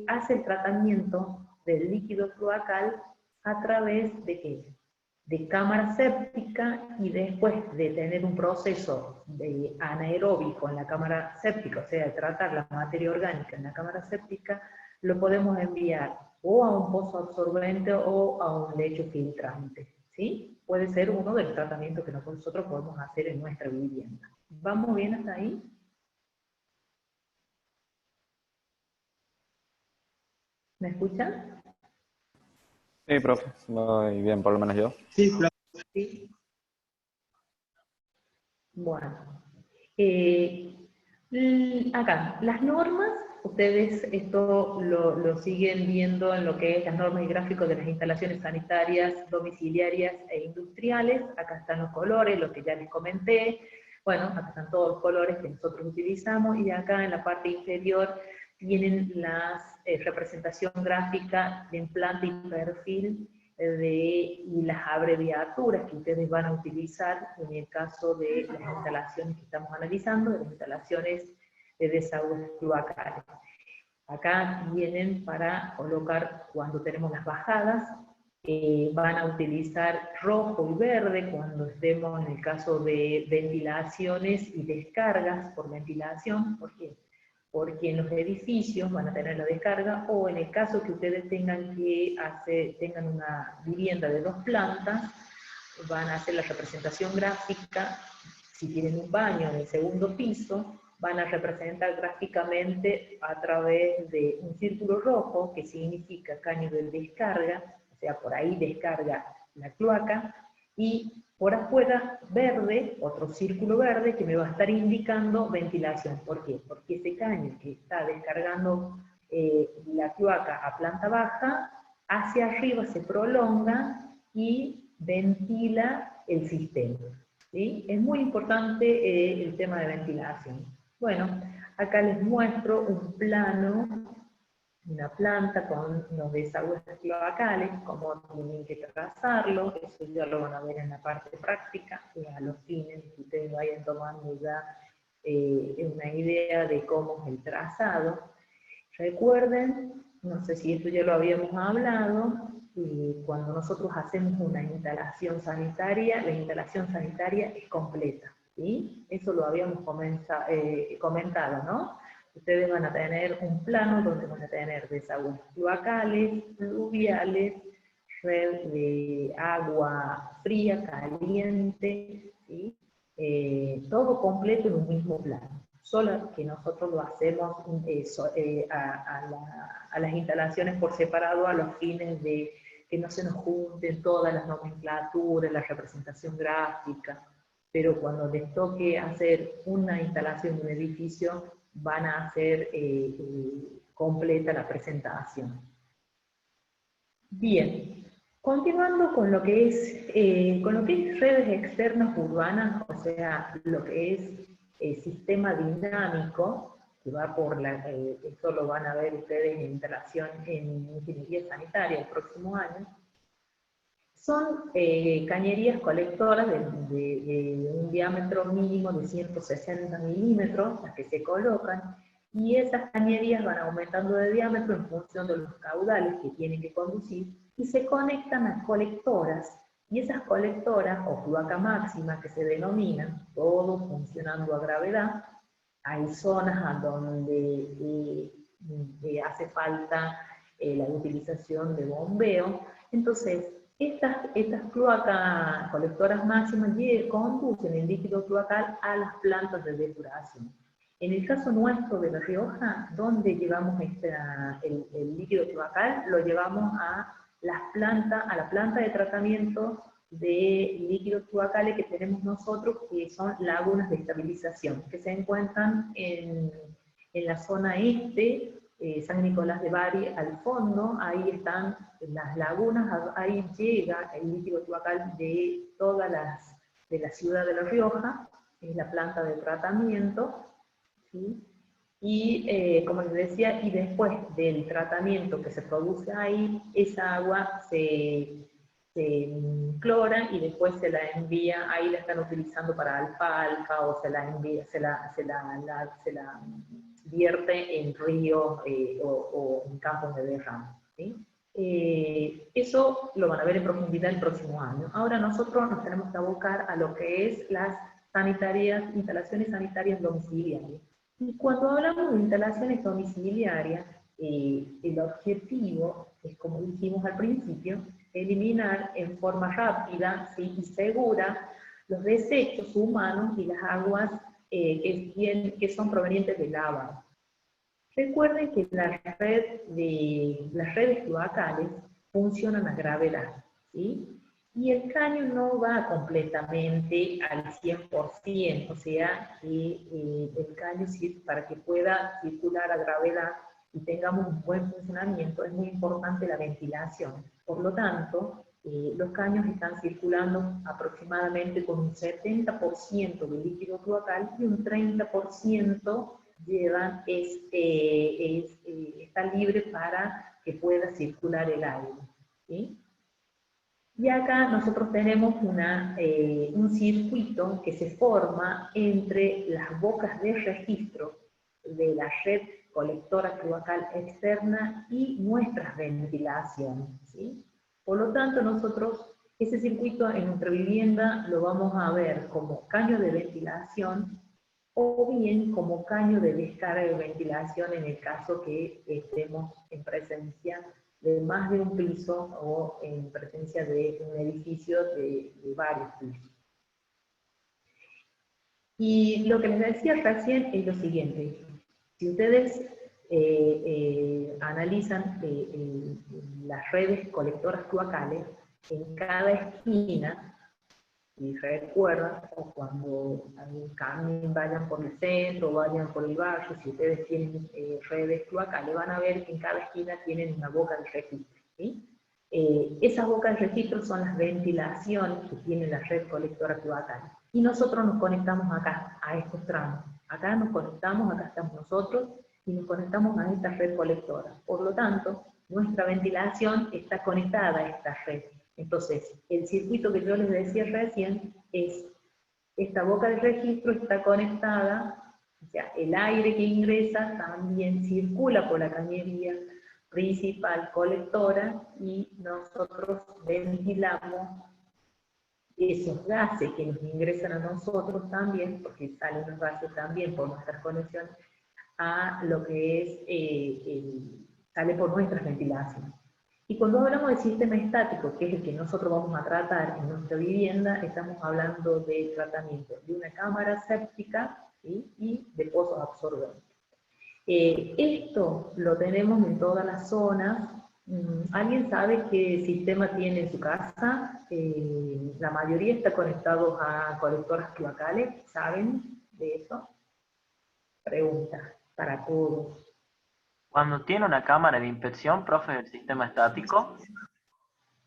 hace el tratamiento del líquido cloacal a través de ¿qué? De cámara séptica, y después de tener un proceso de anaeróbico en la cámara séptica, o sea, de tratar la materia orgánica en la cámara séptica, lo podemos enviar o a un pozo absorbente o a un lecho filtrante, ¿sí? Puede ser uno de los tratamientos que nosotros podemos hacer en nuestra vivienda. ¿Vamos bien hasta ahí? ¿Me escuchan? Sí, profe, muy bien, por lo menos yo. Sí, claro. Sí. Bueno. Acá, las normas, ustedes esto lo siguen viendo en lo que es las normas y gráficos de las instalaciones sanitarias, domiciliarias e industriales. Acá están los colores, los que ya les comenté. Bueno, acá están todos los colores que nosotros utilizamos, y acá en la parte inferior tienen la representación gráfica de implante y perfil y las abreviaturas que ustedes van a utilizar en el caso de las instalaciones que estamos analizando, de las instalaciones de desagües cloacales. Acá vienen para colocar cuando tenemos las bajadas, van a utilizar rojo y verde cuando estemos en el caso de ventilaciones y descargas por ventilación. ¿Por qué? Porque en los edificios van a tener la descarga, o en el caso que ustedes tengan una vivienda de 2 plantas, van a hacer la representación gráfica. Si tienen un baño en el segundo piso, van a representar gráficamente a través de un círculo rojo, que significa caño de descarga, o sea, por ahí descarga la cloaca, y por afuera verde, otro círculo verde que me va a estar indicando ventilación. ¿Por qué? Porque ese caño que está descargando la cloaca a planta baja, hacia arriba se prolonga y ventila el sistema, ¿sí? Es muy importante el tema de ventilación. Bueno, acá les muestro un plano, una planta con los desagües cloacales, cómo tienen que trazarlo. Eso ya lo van a ver en la parte práctica, a los fines que ustedes vayan tomando ya una idea de cómo es el trazado. Recuerden, no sé si esto ya lo habíamos hablado, cuando nosotros hacemos una instalación sanitaria, la instalación sanitaria es completa, ¿sí? Eso lo habíamos comentado, ¿no? Ustedes van a tener un plano donde van a tener desagües cloacales, pluviales, red de agua fría, caliente, ¿sí? Todo completo en un mismo plano. Solo que nosotros lo hacemos a las instalaciones por separado, a los fines de que no se nos junten todas las nomenclaturas, la representación gráfica, pero cuando les toque hacer una instalación en un edificio, van a hacer completa la presentación. Bien, continuando con lo que es redes externas urbanas, o sea, lo que es sistema dinámico, que va por esto lo van a ver ustedes en instalación en ingeniería sanitaria el próximo año. Son cañerías colectoras de un diámetro mínimo de 160 milímetros, las que se colocan, y esas cañerías van aumentando de diámetro en función de los caudales que tienen que conducir, y se conectan a colectoras, y esas colectoras, o cloaca máxima que se denominan, todo funcionando a gravedad. Hay zonas a donde hace falta la utilización de bombeo. Entonces, estas cloacas colectoras máximas conducen el líquido cloacal a las plantas de depuración. En el caso nuestro de La Rioja, donde llevamos el líquido cloacal, lo llevamos a la planta de tratamiento de líquidos cloacales que tenemos nosotros, que son lagunas de estabilización, que se encuentran en la zona este, San Nicolás de Bari al fondo. Ahí están las lagunas, ahí llega el líquido cloacal de de la ciudad de La Rioja, es la planta de tratamiento, ¿sí? Y como les decía, y después del tratamiento que se produce ahí, esa agua se clora y después se la envía, ahí la están utilizando para alfalfa, o se la envía, vierte en ríos o en campos de derrame, ¿sí? Eso lo van a ver en profundidad el próximo año. Ahora nosotros nos tenemos que abocar a lo que es las instalaciones sanitarias domiciliarias. Y cuando hablamos de instalaciones domiciliarias, el objetivo es, como dijimos al principio, eliminar en forma rápida, ¿sí?, y segura los desechos humanos y las aguas que son provenientes del lavado. Recuerden que las redes cloacales funcionan a gravedad, ¿sí? Y el caño no va completamente al 100%, o sea, que el caño, para que pueda circular a gravedad y tengamos un buen funcionamiento, es muy importante la ventilación. Por lo tanto, los caños están circulando aproximadamente con un 70% de líquido cloacal y un 30% está libre para que pueda circular el aire, ¿sí? Y acá nosotros tenemos un circuito que se forma entre las bocas de registro de la red colectora cloacal externa y nuestras ventilaciones, ¿sí? Por lo tanto, nosotros ese circuito en nuestra vivienda lo vamos a ver como caño de ventilación o bien como caño de descarga de ventilación en el caso que estemos en presencia de más de un piso o en presencia de un edificio de varios pisos. Y lo que les decía recién es lo siguiente: si ustedes analizan las redes colectoras cloacales, en cada esquina, y recuerdan, o cuando caminen, vayan por el centro, vayan por el barrio, si ustedes tienen redes cloacales, van a ver que en cada esquina tienen una boca de registro, ¿sí? Esas bocas de registro son las ventilaciones que tiene la red colectora cloacal. Y nosotros nos conectamos acá, a estos tramos. Acá nos conectamos, acá estamos nosotros, y nos conectamos a esta red colectora. Por lo tanto, nuestra ventilación está conectada a esta red. Entonces, el circuito que yo les decía recién es, esta boca de registro está conectada, o sea, el aire que ingresa también circula por la cañería principal colectora y nosotros ventilamos esos gases que nos ingresan a nosotros también, porque salen los gases también por nuestras conexiones, a lo que es, sale por nuestras ventilaciones. Y cuando hablamos del sistema estático, que es el que nosotros vamos a tratar en nuestra vivienda, estamos hablando del tratamiento de una cámara séptica, ¿sí?, y de pozos absorbentes. Esto lo tenemos en todas las zonas. ¿Alguien sabe qué sistema tiene en su casa? La mayoría está conectado a colectoras cloacales. ¿Saben de eso? Pregunta para todos. Cuando tiene una cámara de inspección, profe, del sistema estático.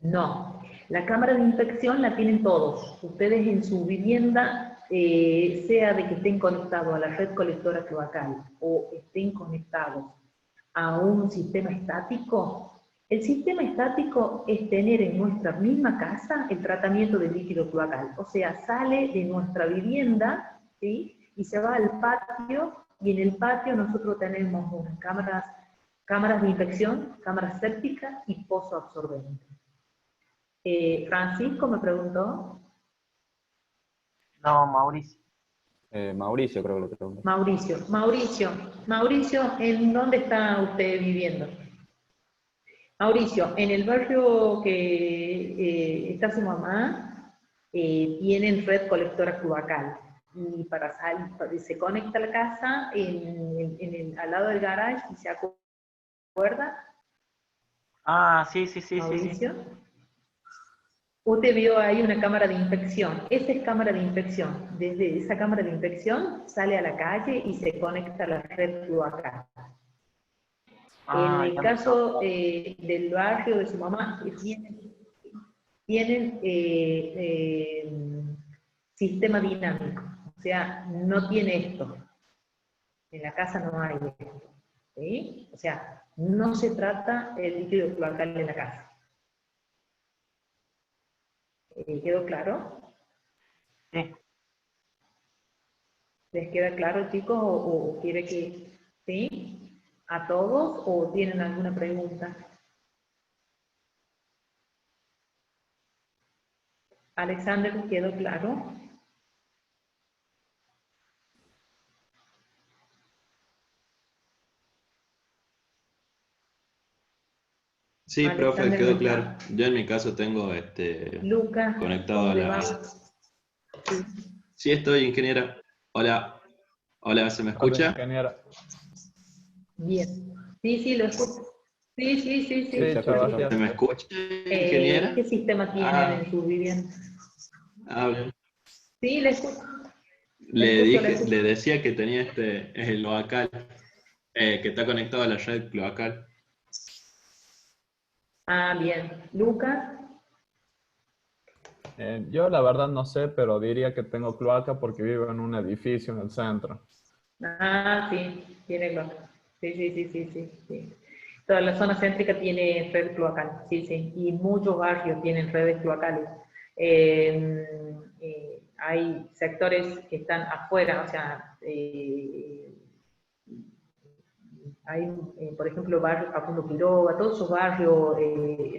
No, la cámara de inspección la tienen todos. Ustedes en su vivienda, sea de que estén conectados a la red colectora cloacal o estén conectados a un sistema estático, el sistema estático es tener en nuestra misma casa el tratamiento del líquido cloacal. O sea, sale de nuestra vivienda, ¿sí?, y se va al patio, y en el patio nosotros tenemos unas cámaras de inspección, cámaras sépticas y pozo absorbente. Francisco me preguntó. No, Mauricio. Mauricio creo que lo pregunté. Mauricio, ¿en dónde está usted viviendo? Mauricio, en el barrio que está su mamá, tienen red colectora cloacal. Y para salir, se conecta a la casa al lado del garage y se acuerda. Ah, sí. Mauricio. Usted vio ahí una cámara de inspección. Esa es cámara de inspección. Desde esa cámara de inspección sale a la calle y se conecta a la red cloacal. En el caso del barrio de su mamá, tienen sistema dinámico. O sea, no tiene esto. En la casa no hay esto, ¿sí? O sea, no se trata el líquido cloacal en la casa. ¿Quedó claro? Sí. ¿Les queda claro, chicos, o quiere que ¿sí? ¿A todos o tienen alguna pregunta? Alexander, ¿quedó claro? Sí, profe, Alexander, ¿me quedó está? claro. Yo en mi caso tengo Lucas, conectado ¿cómo a le va? la... Sí. Sí, estoy, ingeniera. Hola, hola, ¿se me Hola, escucha? ingeniera. Bien. Sí, sí, lo escucho. Sí, sí, sí, sí, Sí, se escucha ¿Se Sebastián. bien. me escucha, ingeniera? ¿Qué sistema tienen Ah, en su vivienda? bien. Sí, le escucho, le Le escucho, le dije, escucho. le decía que tenía el local, que está conectado a la red cloacal. Ah, bien. Lucas. Yo la verdad no sé, pero diría que tengo cloaca porque vivo en un edificio en el centro. Ah, sí, tiene cloaca. Sí, sí, sí, sí, sí, sí. Toda la zona céntrica tiene red cloacal, sí, sí. Y muchos barrios tienen redes cloacales. Hay sectores que están afuera, o sea, hay, por ejemplo, barrio Facundo Quiroga, todos esos barrios,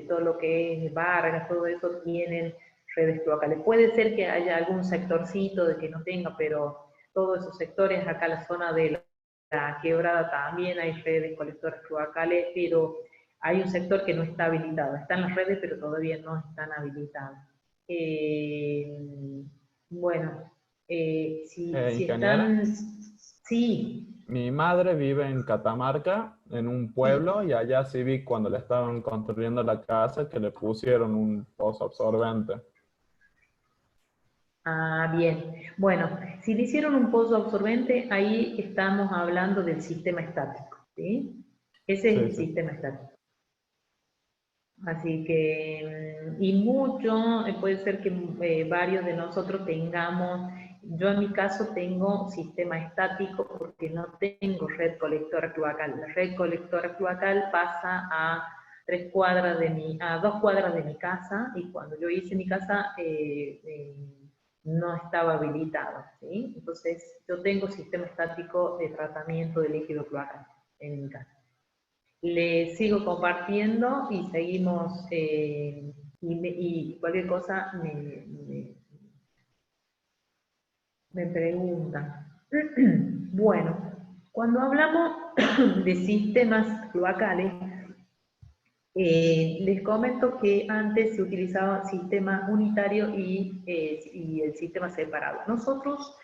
todo lo que es Vargas, todo eso tienen redes cloacales. Puede ser que haya algún sectorcito de que no tenga, pero todos esos sectores, acá la zona de la Quebrada también hay redes colectoras cloacales, pero hay un sector que no está habilitado. Están las redes, pero todavía no están habilitadas. Bueno, si Ingeniera, están... Sí, mi madre vive en Catamarca, en un sí. pueblo, y allá sí vi cuando le estaban construyendo la casa que le pusieron un pozo absorbente. Ah, bien. Bueno, si le hicieron un pozo absorbente, ahí estamos hablando del sistema estático, ¿sí? Ese es Sí, el sí. sistema estático. Así que, y mucho, puede ser que varios de nosotros tengamos, yo en mi caso tengo sistema estático porque no tengo red colectora cloacal. La red colectora cloacal pasa a 3 cuadras a 2 cuadras de mi casa, y cuando yo hice mi casa no estaba habilitada, ¿sí? Entonces yo tengo sistema estático de tratamiento de líquido cloacal en mi casa. Le sigo compartiendo y seguimos, y cualquier cosa me preguntan. Bueno, cuando hablamos de sistemas cloacales, les comento que antes se utilizaba sistema unitario y el sistema separado. Nosotros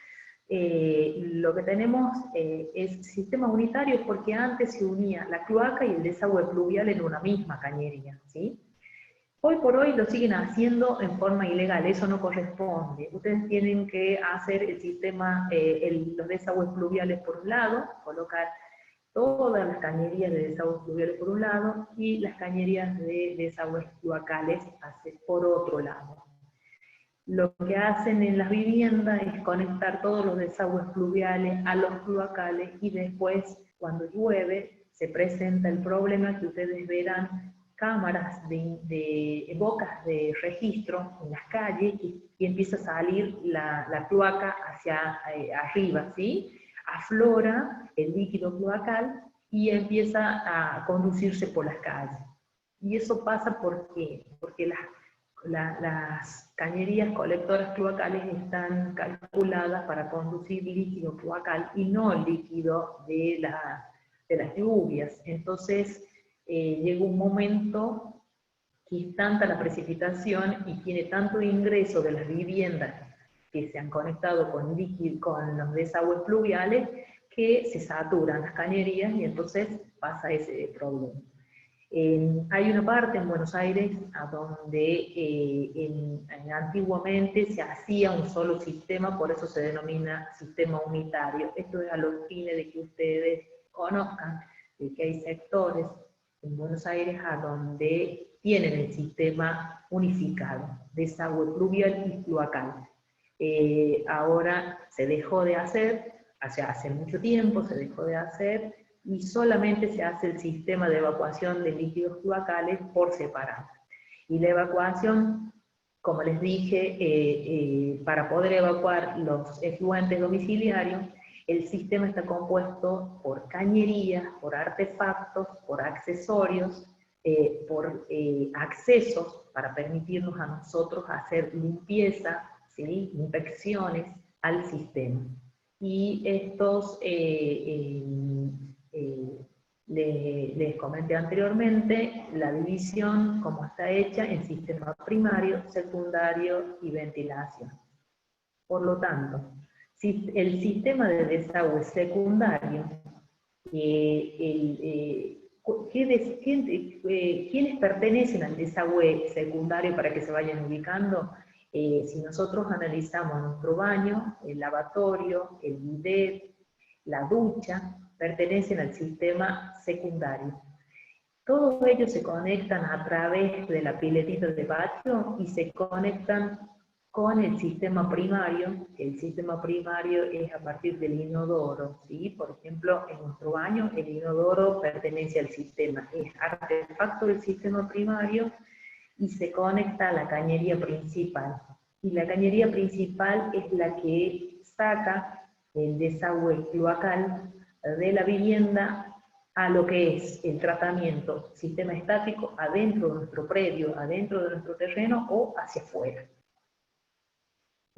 lo que tenemos es sistema unitario porque antes se unía la cloaca y el desagüe pluvial en una misma cañería, ¿sí? Hoy por hoy lo siguen haciendo en forma ilegal, eso no corresponde. Ustedes tienen que hacer el sistema, los desagües pluviales por un lado, colocar todas las cañerías de desagües pluviales por un lado y las cañerías de desagües cloacales por otro lado. Lo que hacen en las viviendas es conectar todos los desagües pluviales a los cloacales y después, cuando llueve, se presenta el problema que ustedes verán cámaras de bocas de registro en las calles y empieza a salir la cloaca hacia arriba, ¿sí? Aflora el líquido cloacal y empieza a conducirse por las calles. Y eso pasa porque las cañerías colectoras cloacales están calculadas para conducir líquido cloacal y no el líquido de las lluvias. Entonces, llega un momento que es tanta la precipitación y tiene tanto ingreso de las viviendas que se han conectado con los desagües pluviales, que se saturan las cañerías y entonces pasa ese problema. Hay una parte en Buenos Aires a donde antiguamente se hacía un solo sistema, por eso se denomina sistema unitario. Esto es a los fines de que ustedes conozcan de que hay sectores en Buenos Aires a donde tienen el sistema unificado, desagüe pluvial y cloacal. Ahora se dejó de hacer, hace mucho tiempo se dejó de hacer, y solamente se hace el sistema de evacuación de líquidos cloacales por separado. Y la evacuación, como les dije, para poder evacuar los efluentes domiciliarios, El sistema está compuesto por cañerías, por artefactos, por accesorios, por accesos para permitirnos a nosotros hacer limpieza, ¿sí? Inspecciones al sistema. Y estos, les comenté anteriormente, la división como está hecha en sistema primario, secundario y ventilación. Por lo tanto, si el sistema de desagüe secundario, ¿quiénes pertenecen al desagüe secundario para que se vayan ubicando? Si nosotros analizamos nuestro baño, el lavatorio, el bidet, la ducha, pertenecen al sistema secundario. Todos ellos se conectan a través de la piletita de patio y se conectan con el sistema primario, que el sistema primario es a partir del inodoro, ¿sí? Por ejemplo, en nuestro baño el inodoro pertenece al sistema, es artefacto del sistema primario y se conecta a la cañería principal. Y la cañería principal es la que saca el desagüe cloacal de la vivienda a lo que es el tratamiento sistema estático adentro de nuestro predio, adentro de nuestro terreno o hacia afuera.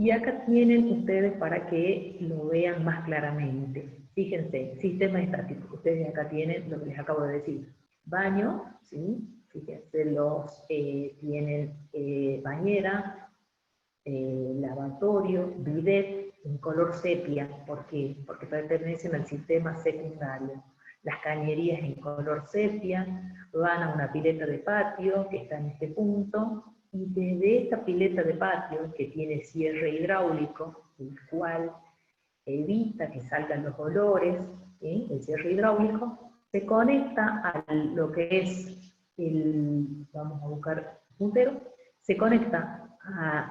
Y acá tienen ustedes para que lo vean más claramente. Fíjense, sistema estático. Ustedes acá tienen lo que les acabo de decir. Baño, ¿sí? Fíjense, tienen bañera, lavatorio, bidet en color sepia. ¿Por qué? Porque pertenecen al sistema secundario. Las cañerías en color sepia van a una pileta de patio que está en este punto, y desde esta pileta de patio, que tiene cierre hidráulico, el cual evita que salgan los olores, ¿sí? El cierre hidráulico, se conecta a lo que es vamos a buscar puntero, se conecta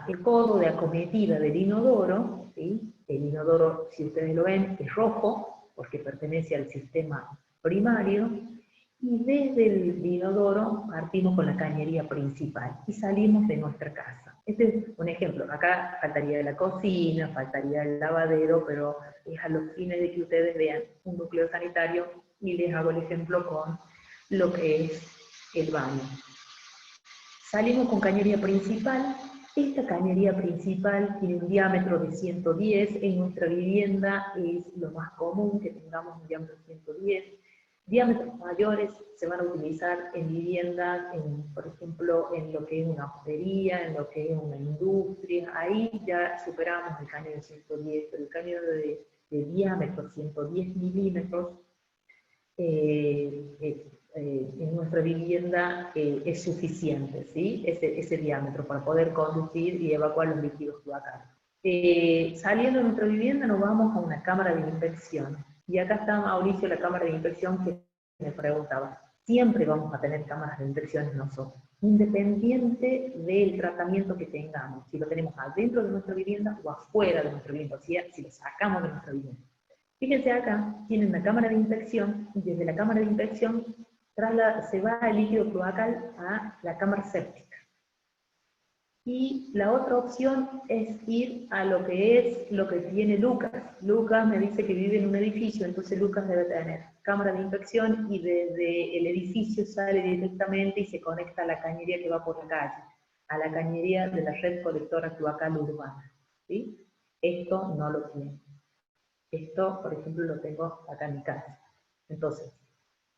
al codo de acometida del inodoro, ¿sí? El inodoro, si ustedes lo ven, es rojo, porque pertenece al sistema primario, y desde el inodoro partimos con la cañería principal y salimos de nuestra casa. Este es un ejemplo. Acá faltaría la cocina, faltaría el lavadero, pero es a los fines de que ustedes vean un núcleo sanitario, y les hago el ejemplo con lo que es el baño. Salimos con cañería principal. Esta cañería principal tiene un diámetro de 110, en nuestra vivienda es lo más común que tengamos un diámetro de 110. Diámetros mayores se van a utilizar en viviendas, por ejemplo, en lo que es una hostería, en lo que es una industria. Ahí ya superamos el caño de 110, pero el caño de diámetro 110 milímetros en nuestra vivienda es suficiente, ¿sí? Ese diámetro para poder conducir y evacuar los líquidos cloacales. Saliendo de nuestra vivienda nos vamos a una cámara de inspección. Y acá está Mauricio, la cámara de inspección, que me preguntaba. Siempre vamos a tener cámaras de inspecciones nosotros, independiente del tratamiento que tengamos, si lo tenemos adentro de nuestra vivienda o afuera de nuestra vivienda, si lo sacamos de nuestra vivienda. Fíjense acá, tienen una cámara de inspección, y desde la cámara de inspección se va el líquido cloacal a la cámara séptica. Y la otra opción es ir a lo que tiene Lucas. Lucas me dice que vive en un edificio, entonces Lucas debe tener cámara de inspección y desde el edificio sale directamente y se conecta a la cañería que va por la calle, a la cañería de la red colectora cloacal urbana, ¿sí? Esto no lo tiene. Esto, por ejemplo, lo tengo acá en mi casa. Entonces,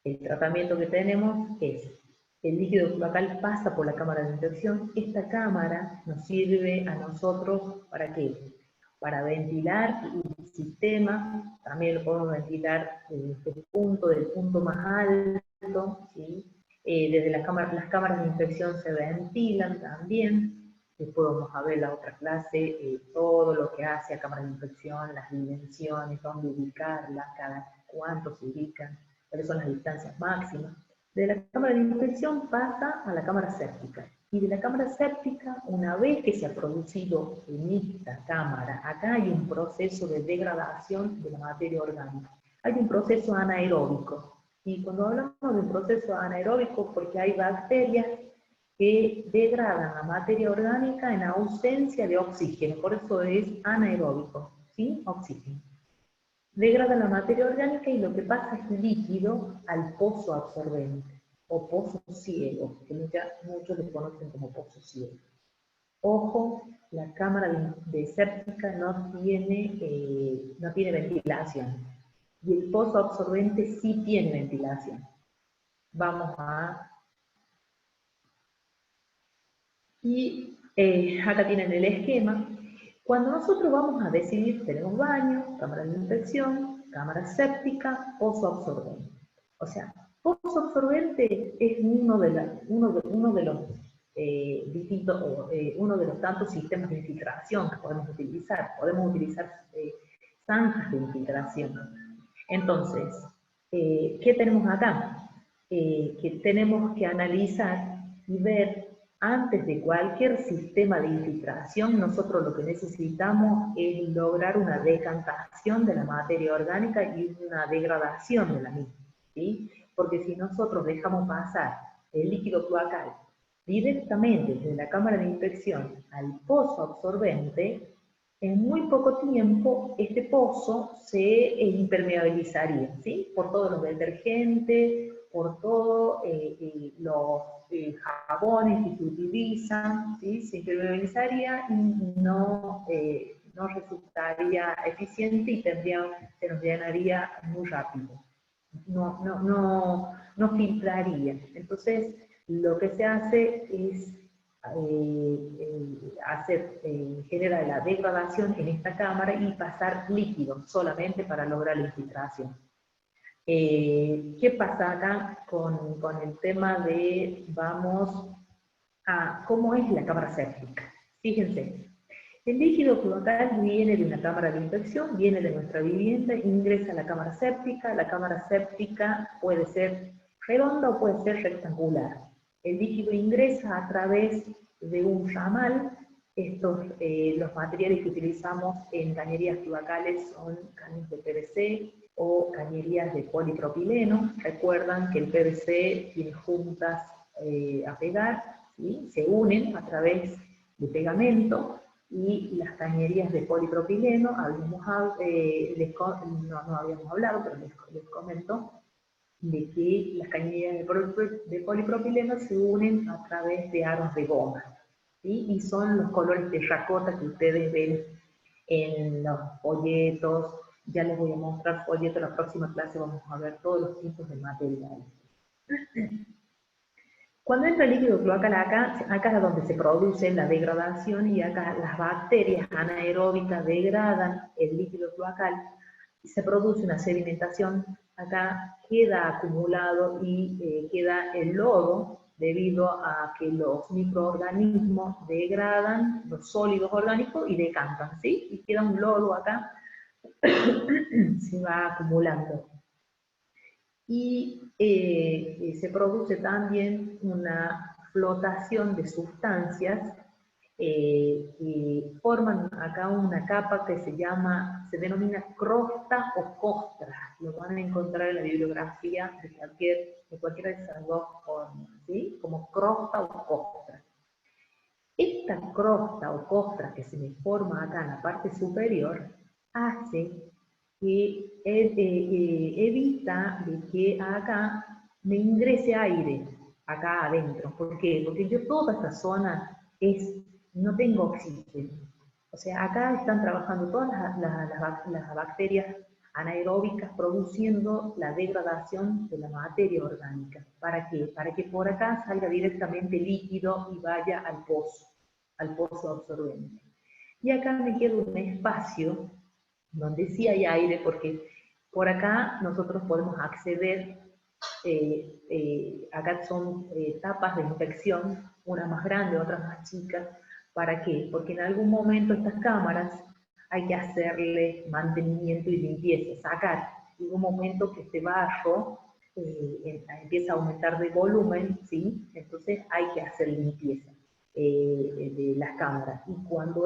el tratamiento que tenemos es: el líquido cloacal pasa por la cámara de inspección. Esta cámara nos sirve a nosotros, ¿para qué? Para ventilar el sistema. También lo podemos ventilar desde el punto, del punto más alto, ¿sí? Desde las cámaras de inspección se ventilan también. Después vamos a ver la otra clase, todo lo que hace a cámara de inspección, las dimensiones, dónde ubicarlas, cada cuánto se ubican, cuáles son las distancias máximas. De la cámara de inspección pasa a la cámara séptica. Y de la cámara séptica, una vez que se ha producido en esta cámara, acá hay un proceso de degradación de la materia orgánica. Hay un proceso anaeróbico. Y cuando hablamos de un proceso anaeróbico, porque hay bacterias que degradan la materia orgánica en ausencia de oxígeno. Por eso es anaeróbico, ¿sí? Oxígeno. degrada la materia orgánica y lo que pasa es líquido al pozo absorbente, o pozo ciego, que muchos lo conocen como pozo ciego. Ojo, la cámara de séptica no tiene ventilación, y el pozo absorbente sí tiene ventilación. Acá tienen el esquema. Cuando nosotros vamos a decidir, tenemos baño, cámara de infección, cámara séptica, pozo absorbente. O sea, pozo absorbente es uno de los tantos sistemas de infiltración que podemos utilizar. Podemos utilizar zanjas de infiltración. Entonces, ¿qué tenemos acá? Que tenemos que analizar y ver. Antes de cualquier sistema de infiltración, nosotros lo que necesitamos es lograr una decantación de la materia orgánica y una degradación de la misma, ¿sí? Porque si nosotros dejamos pasar el líquido cloacal directamente desde la cámara de infección al pozo absorbente, en muy poco tiempo este pozo se impermeabilizaría, ¿sí? Por todos los detergentes, por todos los jabones que se utilizan, ¿sí? Se impermeabilizaría y no resultaría eficiente y se nos llenaría muy rápido. No filtraría. Entonces, lo que se hace es generar la degradación en esta cámara y pasar líquido solamente para lograr la infiltración. ¿Qué pasa acá con el tema de, vamos a, cómo es la cámara séptica? Fíjense, el líquido cloacal viene de una cámara de infección, viene de nuestra vivienda, ingresa a la cámara séptica puede ser redonda o puede ser rectangular. El líquido ingresa a través de un ramal. Los materiales que utilizamos en cañerías cloacales son caños de PVC o cañerías de polipropileno. Recuerdan que el PVC tiene juntas a pegar, ¿sí? Se unen a través de pegamento, y las cañerías de polipropileno, no habíamos hablado, pero les comento, de que las cañerías de polipropileno se unen a través de aros de goma, ¿sí? Y son los colores terracota que ustedes ven en los folletos. Ya les voy a mostrar folletos, la próxima clase vamos a ver todos los tipos de materiales. Cuando entra el líquido cloacal acá es donde se produce la degradación, y acá las bacterias anaeróbicas degradan el líquido cloacal y se produce una sedimentación. Acá queda acumulado y queda el lodo debido a que los microorganismos degradan los sólidos orgánicos y decantan, ¿sí? Y queda un lodo acá, se va acumulando. Y se produce también una flotación de sustancias que forman acá una capa que se denomina crosta o costra. Lo van a encontrar en la bibliografía de cualquiera de esas dos formas, ¿sí? Como crosta o costra. Esta crosta o costra que se me forma acá en la parte superior hace que evita de que acá me ingrese aire, acá adentro. ¿Por qué? Porque yo toda esta zona no tengo oxígeno. O sea, acá están trabajando todas las bacterias anaeróbicas produciendo la degradación de la materia orgánica. ¿Para qué? Para que por acá salga directamente líquido y vaya al pozo absorbente. Y acá me queda un espacio donde sí hay aire, porque por acá nosotros podemos acceder, acá son tapas de infección, una más grande, otra más chica. ¿Para qué? Porque en algún momento estas cámaras hay que hacerle mantenimiento y limpieza, sacar. En un momento que este barro empieza a aumentar de volumen, ¿sí? Entonces hay que hacer limpieza de las cámaras. Y cuando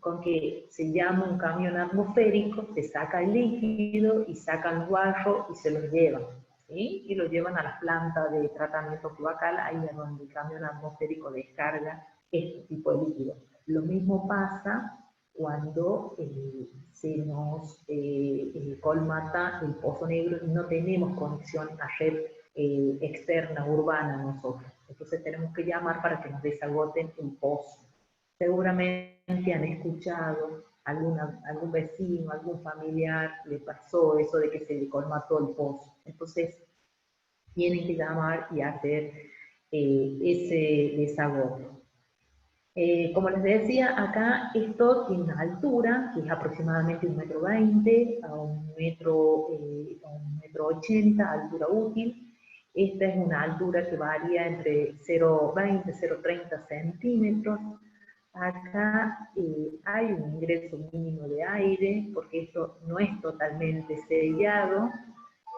con que se llama un camión atmosférico, se saca el líquido y sacan el barro y se lo llevan, ¿sí? Y lo llevan a la planta de tratamiento cloacal, ahí es donde el camión atmosférico descarga este tipo de líquido. Lo mismo pasa cuando se nos colmata el pozo negro y no tenemos conexión a red externa, urbana nosotros. Entonces tenemos que llamar para que nos desagoten el pozo. Seguramente han escuchado algún vecino, algún familiar, le pasó eso de que se le colmató el pozo. Entonces tienen que llamar y hacer ese desagoto. Como les decía, acá esto tiene una altura, que es aproximadamente 1,20 m a 1,80 m, altura útil. Esta es una altura que varía entre 0,20 y 0,30 centímetros. Acá hay un ingreso mínimo de aire, porque esto no es totalmente sellado.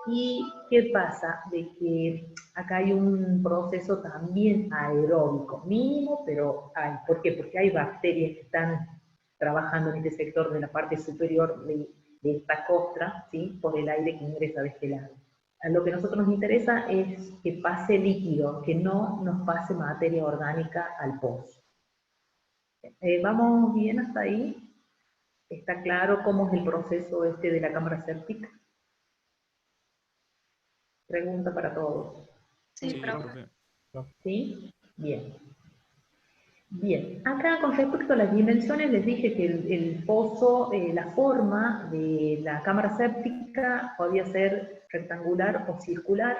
¿Y qué pasa? De que acá hay un proceso también aeróbico, mínimo, pero hay. ¿Por qué? Porque hay bacterias que están trabajando en este sector de la parte superior de esta costra, ¿sí? Por el aire que ingresa de este lado. Lo que a nosotros nos interesa es que pase líquido, que no nos pase materia orgánica al pozo. ¿Vamos bien hasta ahí? ¿Está claro cómo es el proceso de la cámara séptica? Pregunta para todos. Sí, profe. ¿Sí? Bien. Bien, acá con respecto a las dimensiones les dije que el pozo, la forma de la cámara séptica podía ser rectangular o circular.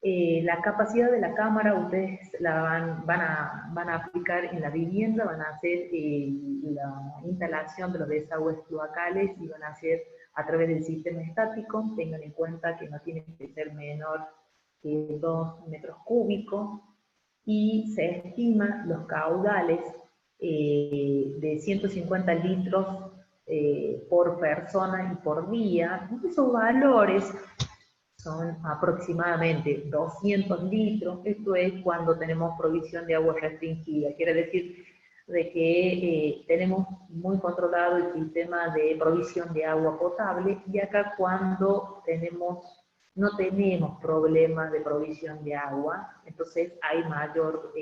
La capacidad de la cámara ustedes la van a aplicar en la vivienda, van a hacer la instalación de los desagües cloacales y van a hacer a través del sistema estático. Tengan en cuenta que no tiene que ser menor que 2 metros cúbicos y se estima los caudales de 150 litros por persona y por día. Esos valores son aproximadamente 200 litros, esto es cuando tenemos provisión de agua restringida, quiere decir de que tenemos muy controlado el sistema de provisión de agua potable, y acá cuando no tenemos problemas de provisión de agua, entonces hay mayor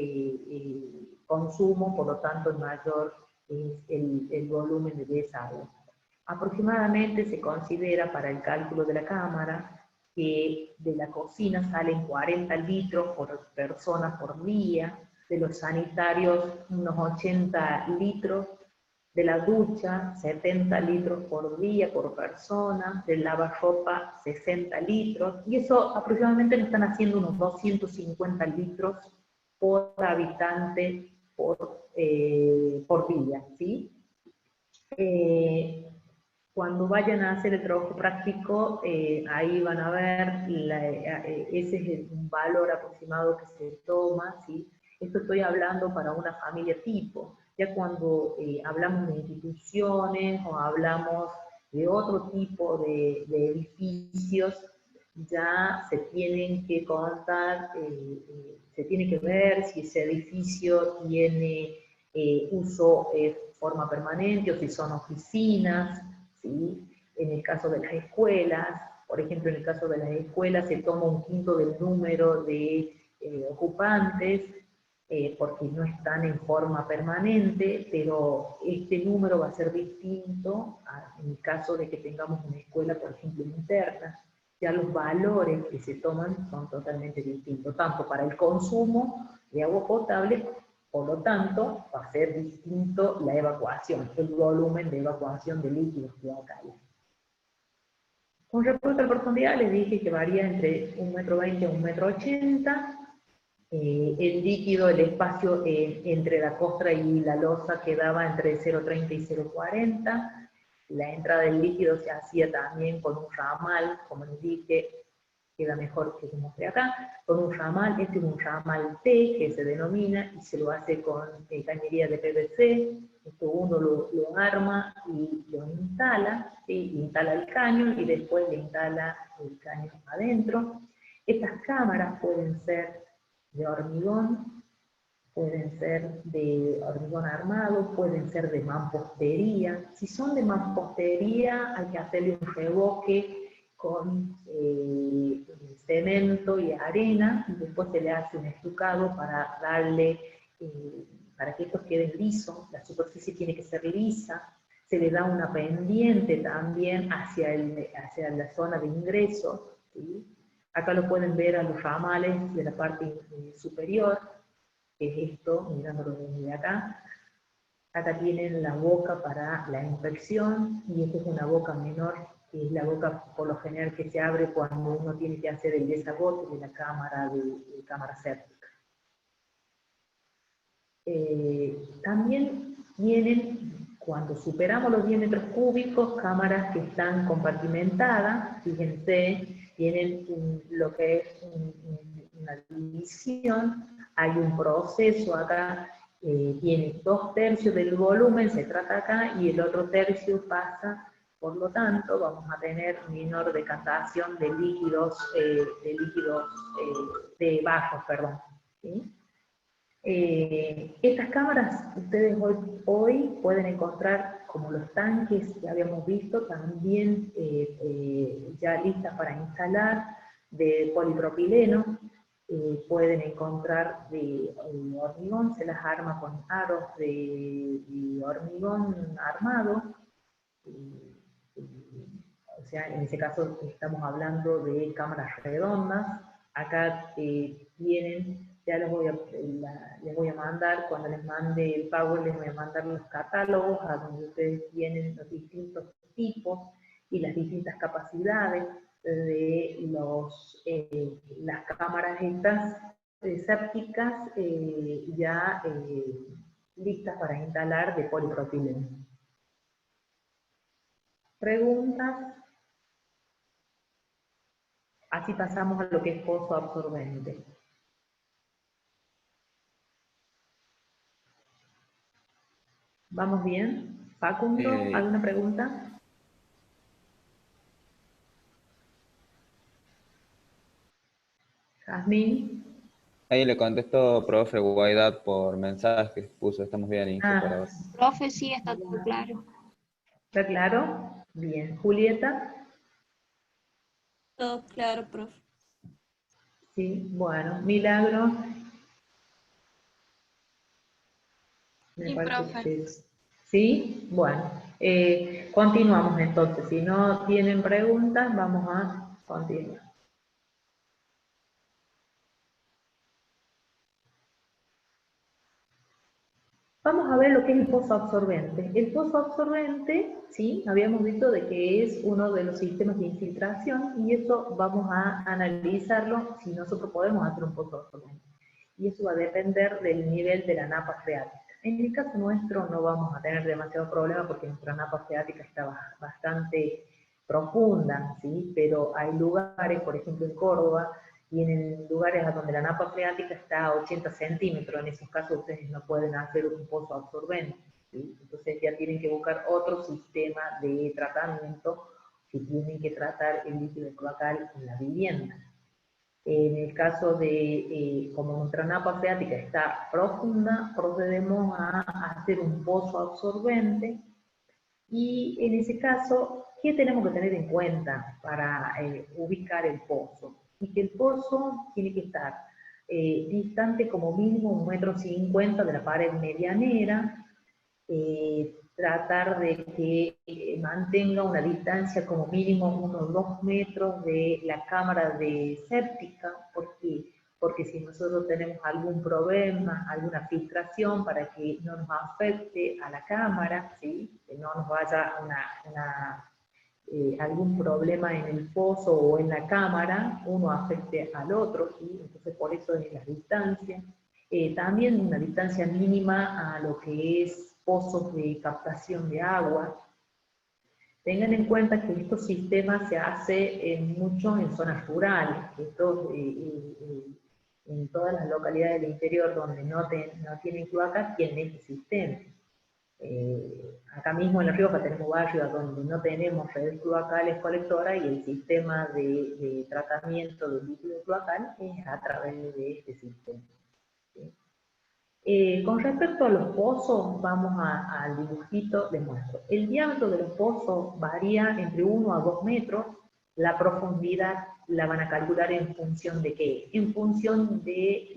consumo, por lo tanto mayor es el volumen de desagüe. Aproximadamente se considera para el cálculo de la cámara que de la cocina salen 40 litros por persona por día, de los sanitarios unos 80 litros, de la ducha 70 litros por día por persona, del lavarropa 60 litros, y eso aproximadamente nos están haciendo unos 250 litros por habitante por día, ¿sí? Cuando vayan a hacer el trabajo práctico, ahí van a ver, ese es un valor aproximado que se toma, ¿sí? Esto estoy hablando para una familia tipo. Ya cuando hablamos de instituciones o hablamos de otro tipo de edificios, ya se tienen que contar, se tiene que ver si ese edificio tiene uso forma permanente o si son oficinas, ¿sí? En el caso de las escuelas, por ejemplo, en el caso de las escuelas se toma 1/5 del número de ocupantes, porque no están en forma permanente, pero este número va a ser distinto en el caso de que tengamos una escuela, por ejemplo, interna. Ya los valores que se toman son totalmente distintos, tanto para el consumo de agua potable, por lo tanto, va a ser distinto la evacuación, el volumen de evacuación de líquidos cloacales. Con respecto a la profundidad, les dije que varía entre 1,20 m a 1,80 m. El líquido, el espacio entre la costra y la losa quedaba entre 0,30 y 0,40. La entrada del líquido se hacía también con un ramal, como les dije, queda mejor que se muestre acá, con un ramal. Este es un ramal T que se denomina, y se lo hace con cañería de PVC. Esto uno lo arma y lo instala, ¿sí? Instala el caño y después le instala el caño adentro. Estas cámaras pueden ser de hormigón, pueden ser de hormigón armado, pueden ser de mampostería. Si son de mampostería, hay que hacerle un revoque con cemento y arena, y después se le hace un estucado para darle, para que estos queden lisos. La superficie tiene que ser lisa, se le da una pendiente también hacia la zona de ingreso, ¿sí? Acá lo pueden ver a los ramales de la parte superior, que es esto, mirándolo desde acá. Acá tienen la boca para la inspección, y esta es una boca menor, que es la boca por lo general que se abre cuando uno tiene que hacer el desagote de la cámara, de cámara séptica. También tienen, cuando superamos los 10 metros cúbicos, cámaras que están compartimentadas, fíjense, tienen lo que es una división, hay un proceso acá, tiene 2/3 del volumen, se trata acá, y el otro tercio pasa, por lo tanto, vamos a tener menor decantación de líquidos, de bajos, perdón, ¿sí? Estas cámaras ustedes hoy pueden encontrar, como los tanques que habíamos visto, también ya listas para instalar, de polipropileno. Pueden encontrar de hormigón, se las arma con aros de hormigón armado. O sea, en ese caso estamos hablando de cámaras redondas. Acá tienen, ya les voy a mandar, cuando les mande el Power, les voy a mandar los catálogos a donde ustedes tienen los distintos tipos y las distintas capacidades de las cámaras estas sépticas ya listas para instalar de polipropileno. ¿Preguntas? Así pasamos a lo que es pozo absorbente. ¿Vamos bien? Facundo, ¿alguna pregunta? Jazmín. Ahí le contesto, profe Guaidad, por mensaje, puso, estamos bien, Inge, por ahora. Profe, sí, está todo claro. ¿Está claro? Bien. ¿Julieta? Todo claro, profe. Sí, bueno. Milagro. Sí, profe. Sí, bueno. Continuamos entonces. Si no tienen preguntas, vamos a continuar. Vamos a ver lo que es el pozo absorbente. El pozo absorbente, sí, habíamos visto de que es uno de los sistemas de infiltración, y eso vamos a analizarlo si nosotros podemos hacer un pozo absorbente. Y eso va a depender del nivel de la napa freática. En el caso nuestro no vamos a tener demasiado problema porque nuestra napa freática está bastante profunda, ¿sí? Pero hay lugares, por ejemplo en Córdoba, tienen lugares a donde la napa freática está a 80 centímetros, en esos casos ustedes no pueden hacer un pozo absorbente, ¿sí? Entonces ya tienen que buscar otro sistema de tratamiento si tienen que tratar el líquido cloacal en la vivienda. En el caso de, como nuestra napa freática está profunda, procedemos a hacer un pozo absorbente, y en ese caso, ¿qué tenemos que tener en cuenta para ubicar el pozo? Y que el pozo tiene que estar distante como mínimo 1,50 m de la pared medianera, tratar de que mantenga una distancia como mínimo unos 2 metros de la cámara de séptica, porque si nosotros tenemos algún problema, alguna filtración, para que no nos afecte a la cámara, ¿sí? Que no nos vaya algún problema en el pozo o en la cámara, uno afecte al otro, ¿sí? Entonces por eso es la distancia. También una distancia mínima a lo que es pozos de captación de agua. Tengan en cuenta que estos sistemas se hacen mucho en zonas rurales, en todas las localidades del interior donde no tienen cloacas, tienen este sistema. Acá mismo en La Rioja tenemos barrios donde no tenemos redes cloacales colectoras, y el sistema de tratamiento del líquido cloacal es a través de este sistema. Con respecto a los pozos, vamos al dibujito, les muestro. El diámetro de los pozos varía entre 1 a 2 metros. La profundidad la van a calcular en función de qué? En función de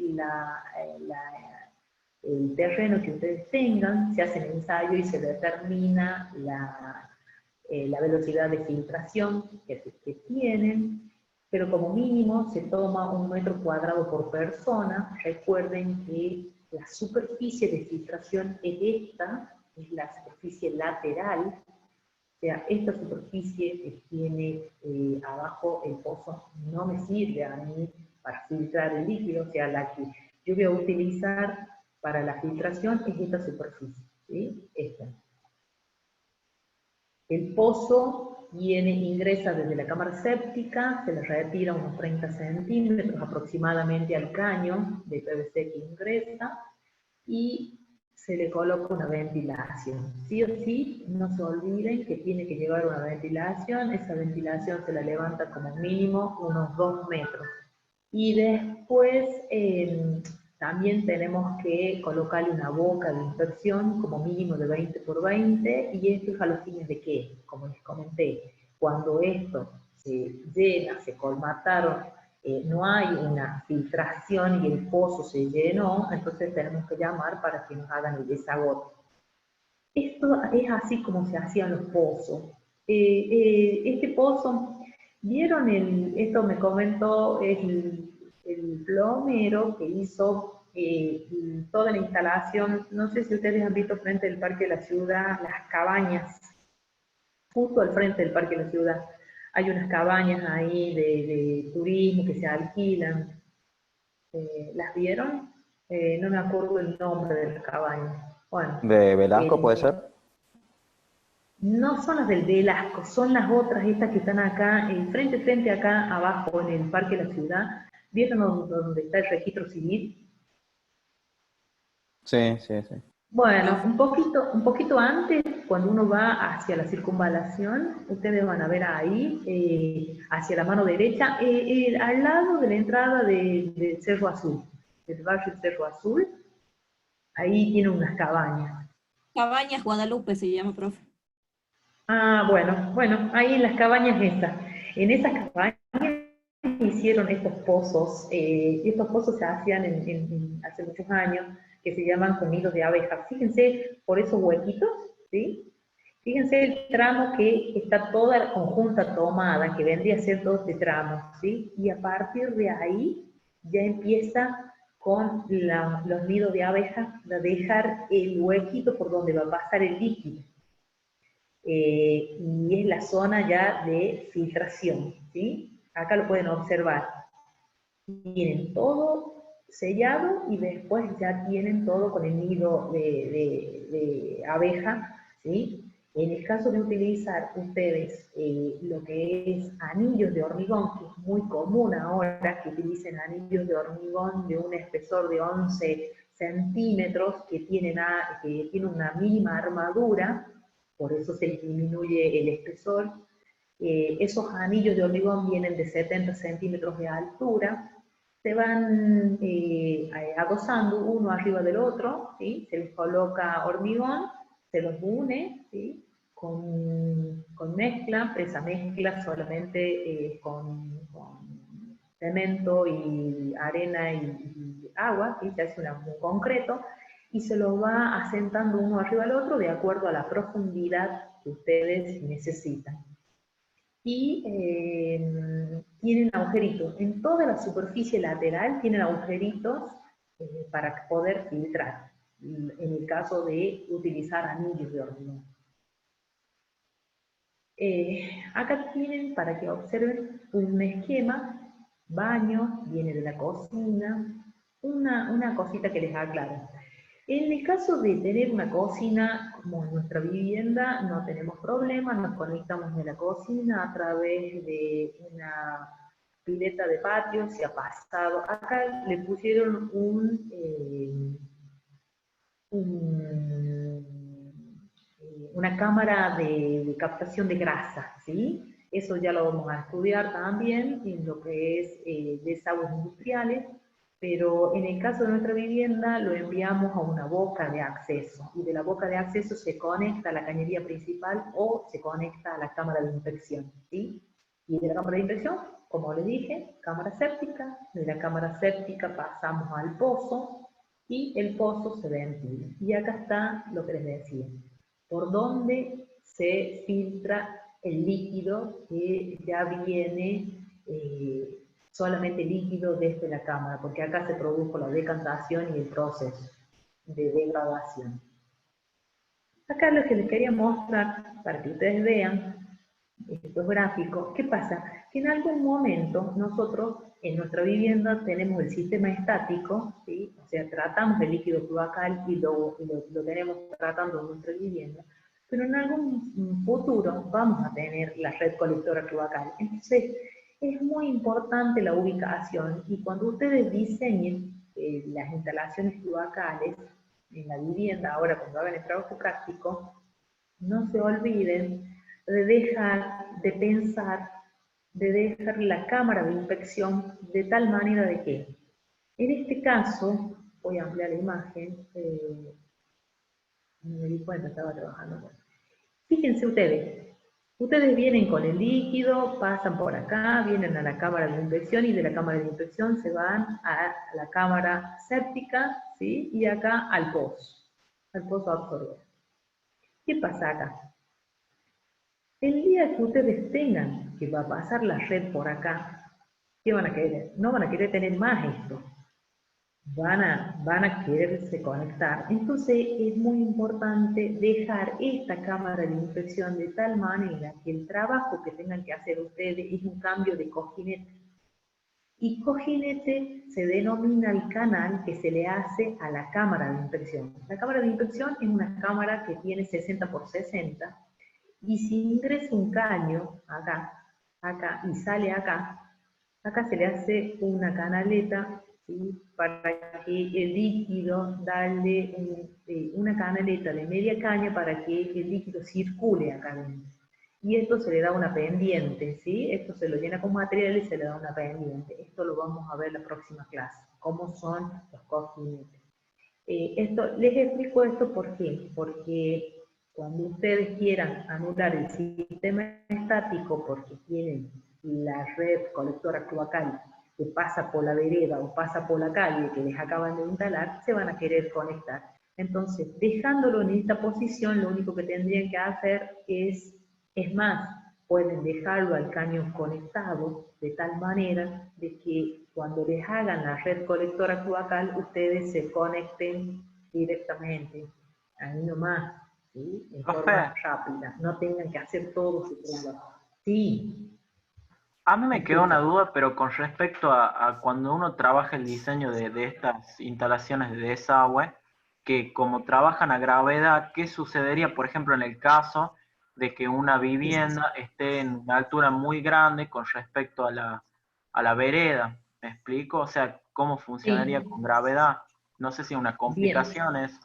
el terreno que ustedes tengan, se hace el ensayo y se determina la velocidad de filtración que tienen, pero como mínimo se toma 1 metro cuadrado por persona. Recuerden que la superficie de filtración es esta, es la superficie lateral, o sea, esta superficie que tiene abajo el pozo no me sirve a mí para filtrar el líquido, o sea, la que yo voy a utilizar para la filtración es esta superficie, ¿sí? Esta. El pozo ingresa desde la cámara séptica, se le retira unos 30 centímetros aproximadamente al caño de PVC que ingresa, y se le coloca una ventilación. Sí o sí, no se olviden que tiene que llevar una ventilación. Esa ventilación se la levanta como mínimo unos 2 metros. Y después también tenemos que colocarle una boca de inspección como mínimo de 20 por 20, y esto es a los fines de que, como les comenté, cuando esto se llena, se colmataron, no hay una filtración y el pozo se llenó, entonces tenemos que llamar para que nos hagan el desagote. Esto es así como se hacían los pozos. Este pozo, ¿vieron esto me comentó el plomero que hizo toda la instalación? No sé si ustedes han visto frente del Parque de la Ciudad, las cabañas, justo al frente del Parque de la Ciudad. Hay unas cabañas ahí de turismo que se alquilan. ¿Las vieron? No me acuerdo el nombre de las cabañas. Bueno, ¿De Velasco puede ser? no son las del Velasco, son las otras, estas que están acá, frente acá abajo en el Parque de la Ciudad. ¿Vieron donde está el registro civil? Sí. Bueno, un poquito antes, cuando uno va hacia la circunvalación, ustedes van a ver ahí, hacia la mano derecha, al lado de la entrada del Cerro Azul, del barrio Cerro Azul, ahí tiene unas cabañas. Cabañas Guadalupe se llama, profe. Ah, bueno, ahí en las cabañas estas. En esas cabañas hicieron estos pozos se hacían hace muchos años, que se llaman con nidos de abejas. Fíjense por esos huequitos, ¿sí? Fíjense el tramo que está toda la conjunta tomada, que vendría a ser todo este tramo, ¿sí? Y a partir de ahí ya empieza con los nidos de abejas a dejar el huequito por donde va a pasar el líquido. Y es la zona ya de filtración, ¿sí? Acá lo pueden observar. Tienen todo sellado y después ya tienen todo con el nido de abeja, ¿sí? En el caso de utilizar ustedes lo que es anillos de hormigón, que es muy común ahora que utilicen anillos de hormigón de un espesor de 11 centímetros que tienen una mínima armadura, por eso se disminuye el espesor. Esos anillos de hormigón vienen de 70 centímetros de altura, se van adosando uno arriba del otro, ¿sí? Se les coloca hormigón, se los une, ¿sí? con mezcla, presa mezcla solamente con cemento y arena y agua, ¿sí? Se hace un concreto, y se los va asentando uno arriba del otro de acuerdo a la profundidad que ustedes necesitan. Y tienen agujeritos. En toda la superficie lateral tienen agujeritos para poder filtrar, en el caso de utilizar anillos de hormigón. Acá tienen, para que observen, un esquema. Baño, viene de la cocina. Una cosita que les aclaro. En el caso de tener una cocina, como en nuestra vivienda, no tenemos problema, nos conectamos de la cocina a través de una pileta de patio, se ha pasado. Acá le pusieron una cámara de captación de grasa, ¿sí? Eso ya lo vamos a estudiar también en lo que es desagües industriales. Pero en el caso de nuestra vivienda lo enviamos a una boca de acceso, y de la boca de acceso se conecta a la cañería principal o se conecta a la cámara de inspección, ¿sí? Y de la cámara de inspección, como les dije, cámara séptica, de la cámara séptica pasamos al pozo, y el pozo se ventila. Y acá está lo que les decía, por dónde se filtra el líquido que ya viene solamente líquido desde la cámara, porque acá se produjo la decantación y el proceso de degradación. Acá lo que les quería mostrar, para que ustedes vean, estos gráficos, ¿qué pasa? Que en algún momento nosotros en nuestra vivienda tenemos el sistema estático, ¿sí? O sea, tratamos el líquido cloacal y lo tenemos tratando en nuestra vivienda, pero en algún futuro vamos a tener la red colectora cloacal. Entonces, es muy importante la ubicación, y cuando ustedes diseñen las instalaciones cloacales en la vivienda, ahora cuando hagan el trabajo práctico, no se olviden de dejar de pensar, de dejar la cámara de inspección de tal manera de que, en este caso, voy a ampliar la imagen, no me di cuenta, estaba trabajando. Fíjense ustedes vienen con el líquido, pasan por acá, vienen a la cámara de inspección y de la cámara de inspección se van a la cámara séptica, ¿sí? Y acá al pozo absorbente. ¿Qué pasa acá? El día que ustedes tengan que va a pasar la red por acá, ¿qué van a querer? No van a querer tener más esto. Van a quererse conectar. Entonces es muy importante dejar esta cámara de inspección de tal manera que el trabajo que tengan que hacer ustedes es un cambio de cojinete. Y cojinete se denomina el canal que se le hace a la cámara de inspección. La cámara de inspección es una cámara que tiene 60 por 60, y si ingresa un caño acá y sale acá se le hace una canaleta, ¿sí? Para que el líquido, darle una canaleta de media caña para que el líquido circule acá dentro. Y esto se le da una pendiente, ¿sí? Esto se lo llena con material y se le da una pendiente. Esto lo vamos a ver en la próxima clase, cómo son los cojinetes. Les explico esto ¿por qué? Porque cuando ustedes quieran anular el sistema estático porque tienen la red colectora cloacal que pasa por la vereda o pasa por la calle que les acaban de instalar, se van a querer conectar. Entonces, dejándolo en esta posición, lo único que tendrían que hacer es más, pueden dejarlo al caño conectado de tal manera de que cuando les hagan la red colectora cloacal, ustedes se conecten directamente, ahí nomás, ¿sí? En forma rápida, no tengan que hacer todo su trabajo. Sí. A mí me quedó una duda, pero con respecto a cuando uno trabaja el diseño de estas instalaciones de desagüe, que como trabajan a gravedad, ¿qué sucedería, por ejemplo, en el caso de que una vivienda esté en una altura muy grande con respecto a la vereda? ¿Me explico? O sea, ¿cómo funcionaría con gravedad? No sé si una complicación es...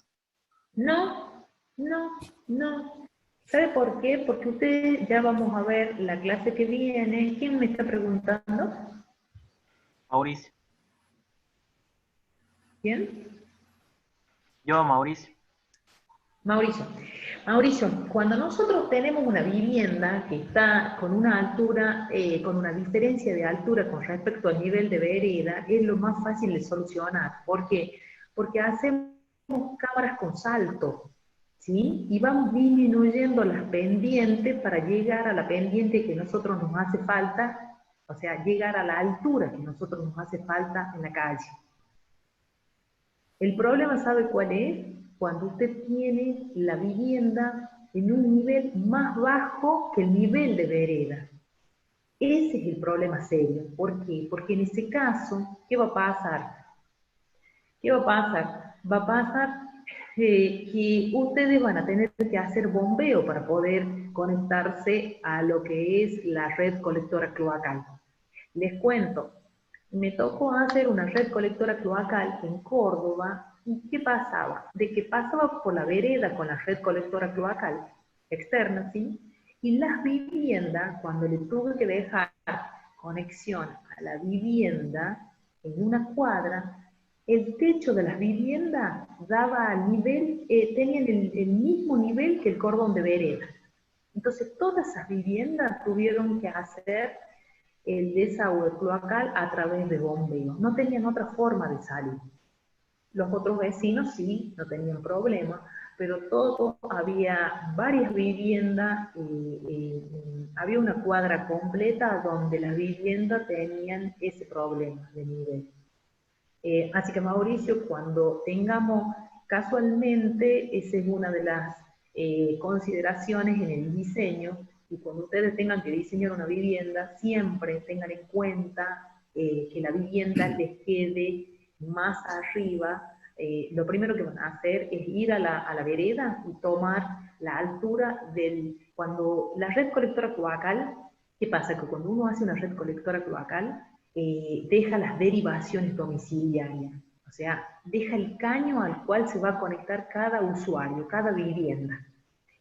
No. ¿Sabe por qué? Porque ustedes ya vamos a ver la clase que viene. ¿Quién me está preguntando? Mauricio. ¿Quién? Yo, Mauricio. Mauricio, cuando nosotros tenemos una vivienda que está con una altura, con una diferencia de altura con respecto al nivel de vereda, es lo más fácil de solucionar. ¿Por qué? Porque hacemos cámaras con salto, ¿sí? Y vamos disminuyendo las pendientes para llegar a la pendiente que nosotros nos hace falta, o sea, llegar a la altura que nosotros nos hace falta en la calle. El problema, ¿sabe cuál es? Cuando usted tiene la vivienda en un nivel más bajo que el nivel de vereda. Ese es el problema serio. ¿Por qué? Porque en ese caso, ¿qué va a pasar? ¿Qué va a pasar? Va a pasar que ustedes van a tener que hacer bombeo para poder conectarse a lo que es la red colectora cloacal. Les cuento, me tocó hacer una red colectora cloacal en Córdoba. ¿Y qué pasaba? De que pasaba por la vereda con la red colectora cloacal externa, ¿sí? Y las viviendas, cuando le tuve que dejar conexión a la vivienda en una cuadra, el techo de las viviendas daba al nivel, tenían el mismo nivel que el cordón de vereda. Entonces todas esas viviendas tuvieron que hacer el desagüe cloacal a través de bombeo. No tenían otra forma de salir. Los otros vecinos sí, no tenían problema, pero había varias viviendas, había una cuadra completa donde las viviendas tenían ese problema de nivel. Así que Mauricio, cuando tengamos, casualmente, esa es una de las consideraciones en el diseño, y cuando ustedes tengan que diseñar una vivienda, siempre tengan en cuenta que la vivienda les quede más arriba. Lo primero que van a hacer es ir a la vereda y tomar la altura cuando la red colectora cloacal, ¿qué pasa? Que cuando uno hace una red colectora cloacal, deja las derivaciones domiciliarias, o sea, deja el caño al cual se va a conectar cada usuario, cada vivienda.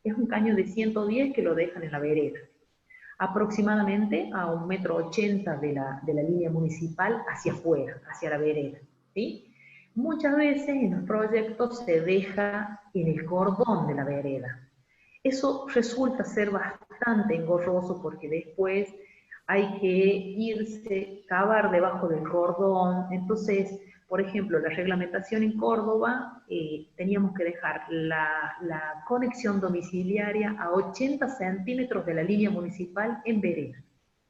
Es un caño de 110 que lo dejan en la vereda, aproximadamente a 1,80 m de la línea municipal hacia afuera, hacia la vereda, ¿sí? Muchas veces en los proyectos se deja en el cordón de la vereda. Eso resulta ser bastante engorroso porque después hay que irse, cavar debajo del cordón. Entonces, por ejemplo, la reglamentación en Córdoba, teníamos que dejar la conexión domiciliaria a 80 centímetros de la línea municipal en vereda,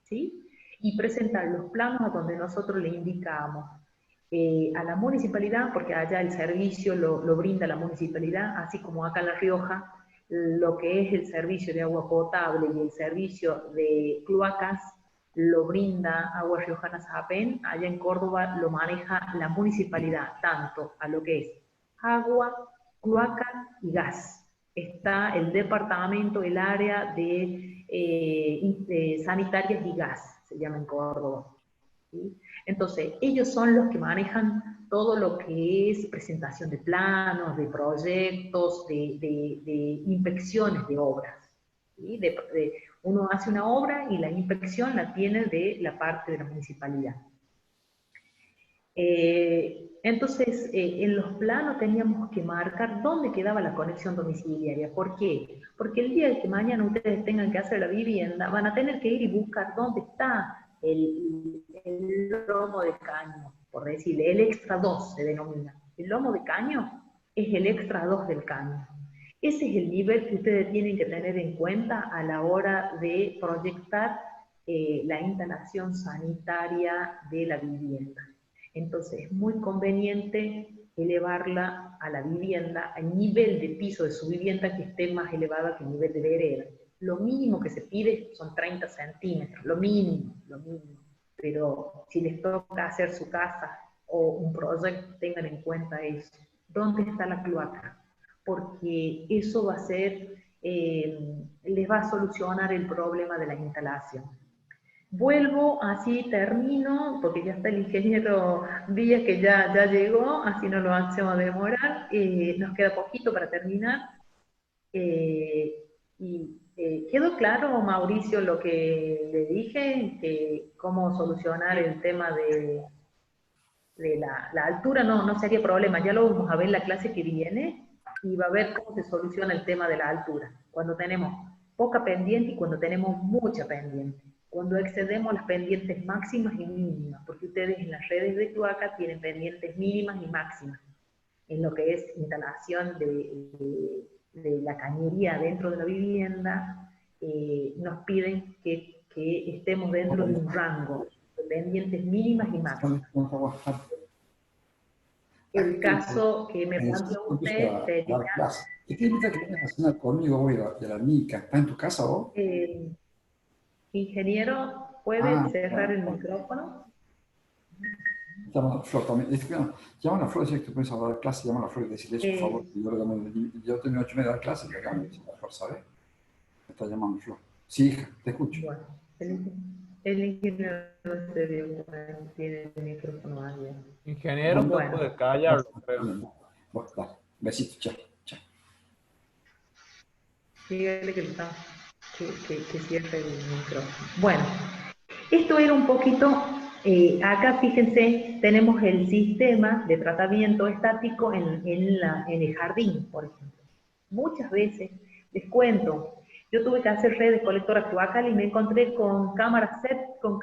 ¿sí? Y presentar los planos a donde nosotros le indicamos a la municipalidad, porque allá el servicio lo brinda la municipalidad, así como acá en La Rioja, lo que es el servicio de agua potable y el servicio de cloacas lo brinda Aguas Riojanas APEN. Allá en Córdoba lo maneja la municipalidad, tanto a lo que es agua, cloaca y gas. Está el departamento, el área de sanitarias y gas, se llama en Córdoba, ¿sí? Entonces, ellos son los que manejan todo lo que es presentación de planos, de proyectos, de inspecciones de obras, ¿sí? Uno hace una obra y la inspección la tiene de la parte de la municipalidad. Entonces, en los planos teníamos que marcar dónde quedaba la conexión domiciliaria. ¿Por qué? Porque el día que mañana ustedes tengan que hacer la vivienda, van a tener que ir y buscar dónde está el lomo de caño, por decirle, el extra 2 se denomina. El lomo de caño es el extra 2 del caño. Ese es el nivel que ustedes tienen que tener en cuenta a la hora de proyectar la instalación sanitaria de la vivienda. Entonces es muy conveniente elevarla a la vivienda, al nivel de piso de su vivienda que esté más elevada que el nivel de vereda. Lo mínimo que se pide son 30 centímetros, lo mínimo. Pero si les toca hacer su casa o un proyecto, tengan en cuenta eso. ¿Dónde está la cloaca? Porque eso va a ser, les va a solucionar el problema de la instalación. Vuelvo, así termino, porque ya está el ingeniero Díaz que ya llegó, así no lo hacemos demorar. Nos queda poquito para terminar. ¿Quedó claro, Mauricio, lo que le dije? Cómo solucionar el tema de la altura no sería problema, ya lo vamos a ver en la clase que viene, y va a ver cómo se soluciona el tema de la altura, cuando tenemos poca pendiente y cuando tenemos mucha pendiente, cuando excedemos las pendientes máximas y mínimas, porque ustedes en las redes de cloaca tienen pendientes mínimas y máximas, en lo que es instalación de la cañería dentro de la vivienda. Nos piden que estemos dentro de un rango de pendientes mínimas y máximas. El caso que me planteó usted sería... ¿Qué te invita que vengas a cenar conmigo hoy de la mica? ¿Estás en tu casa vos? Ingeniero, ¿puede cerrar el micrófono? Llama a Flor también. Llama a Flor, decir que puedes hablar de clase, llama a Flor y decirle eso, por favor. Yo termino 8:30 de la clase y acá me dice la Flor, ¿sabes? Me está llamando Flor. Sí, hija, te escucho. Bueno, el ingeniero no se dio cuenta, tiene el micrófono abierto. Ingeniero, no puede callar. Bueno, dale. Besitos, chao. Dígale que cierre el micrófono. Bueno, esto era un poquito, acá fíjense, tenemos el sistema de tratamiento estático en el jardín, por ejemplo. Muchas veces, les cuento, yo tuve que hacer redes colectoras cloacal y me encontré con cámaras con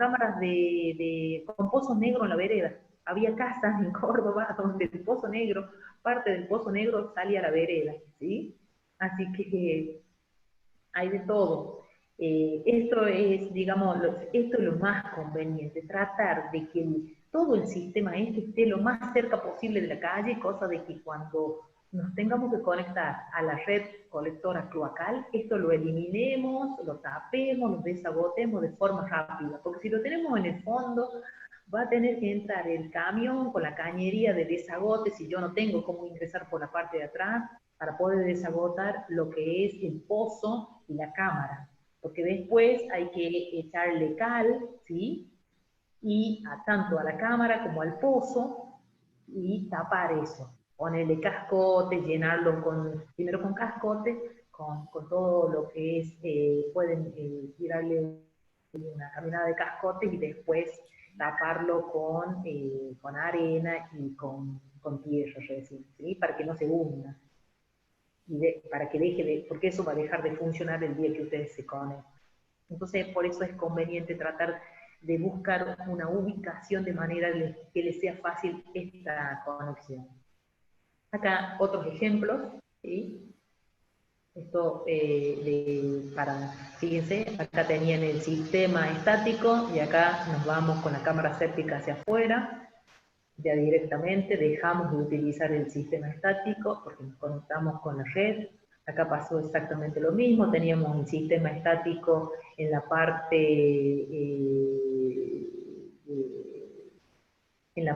pozos negros en la vereda. había casas en Córdoba donde el Pozo Negro, parte del Pozo Negro salía a la vereda, ¿sí? Así que hay de todo. Esto es, digamos, esto es lo más conveniente, tratar de que todo el sistema esté lo más cerca posible de la calle, cosa de que cuando nos tengamos que conectar a la red colectora cloacal, esto lo eliminemos, lo tapemos, lo desagotemos de forma rápida, porque si lo tenemos en el fondo, va a tener que entrar el camión con la cañería de desagote, si yo no tengo cómo ingresar por la parte de atrás, para poder desagotar lo que es el pozo y la cámara, porque después hay que echarle cal, ¿sí? Y tanto a la cámara como al pozo, y tapar eso, ponerle cascote, llenarlo primero con cascote, con todo lo que es, pueden tirarle una caminada de cascote y después taparlo con arena y con tierra recién, ¿sí? Para que no se hunda. Para que deje de, porque eso va a dejar de funcionar el día que ustedes se conecten. Entonces, por eso es conveniente tratar de buscar una ubicación de manera que les sea fácil esta conexión. Acá otros ejemplos, ¿sí? Esto, fíjense, acá tenían el sistema estático y acá nos vamos con la cámara séptica hacia afuera. Ya directamente dejamos de utilizar el sistema estático porque nos conectamos con la red. Acá pasó exactamente lo mismo, teníamos el sistema estático en la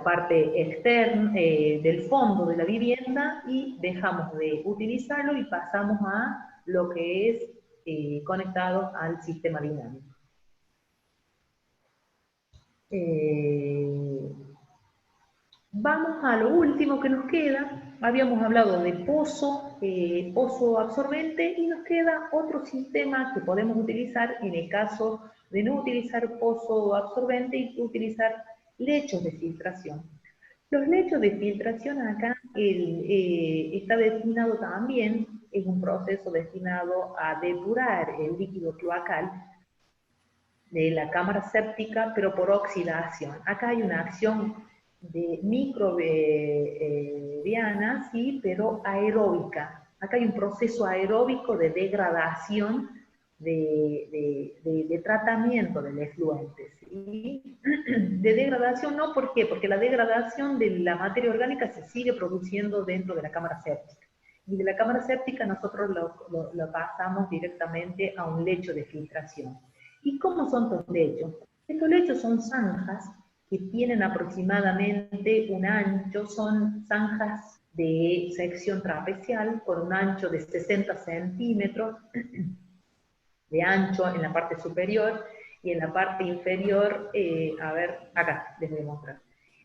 parte externa, del fondo de la vivienda, y dejamos de utilizarlo y pasamos a lo que es conectado al sistema dinámico. Vamos a lo último que nos queda. Habíamos hablado de pozo absorbente, y nos queda otro sistema que podemos utilizar en el caso de no utilizar pozo absorbente y utilizar lechos de filtración. Los lechos de filtración acá está destinado también, es un proceso destinado a depurar el líquido cloacal de la cámara séptica, pero por oxidación. Acá hay una acción de microbiana, sí, pero aeróbica. Acá hay un proceso aeróbico de degradación, de tratamiento del efluente, ¿sí? De degradación no, ¿por qué? Porque la degradación de la materia orgánica se sigue produciendo dentro de la cámara séptica. Y de la cámara séptica nosotros lo pasamos directamente a un lecho de filtración. ¿Y cómo son estos lechos? Estos lechos son zanjas que tienen aproximadamente un ancho, son zanjas de sección trapecial con un ancho de 60 centímetros de ancho en la parte superior, y en la parte inferior, a ver, acá les voy a mostrar.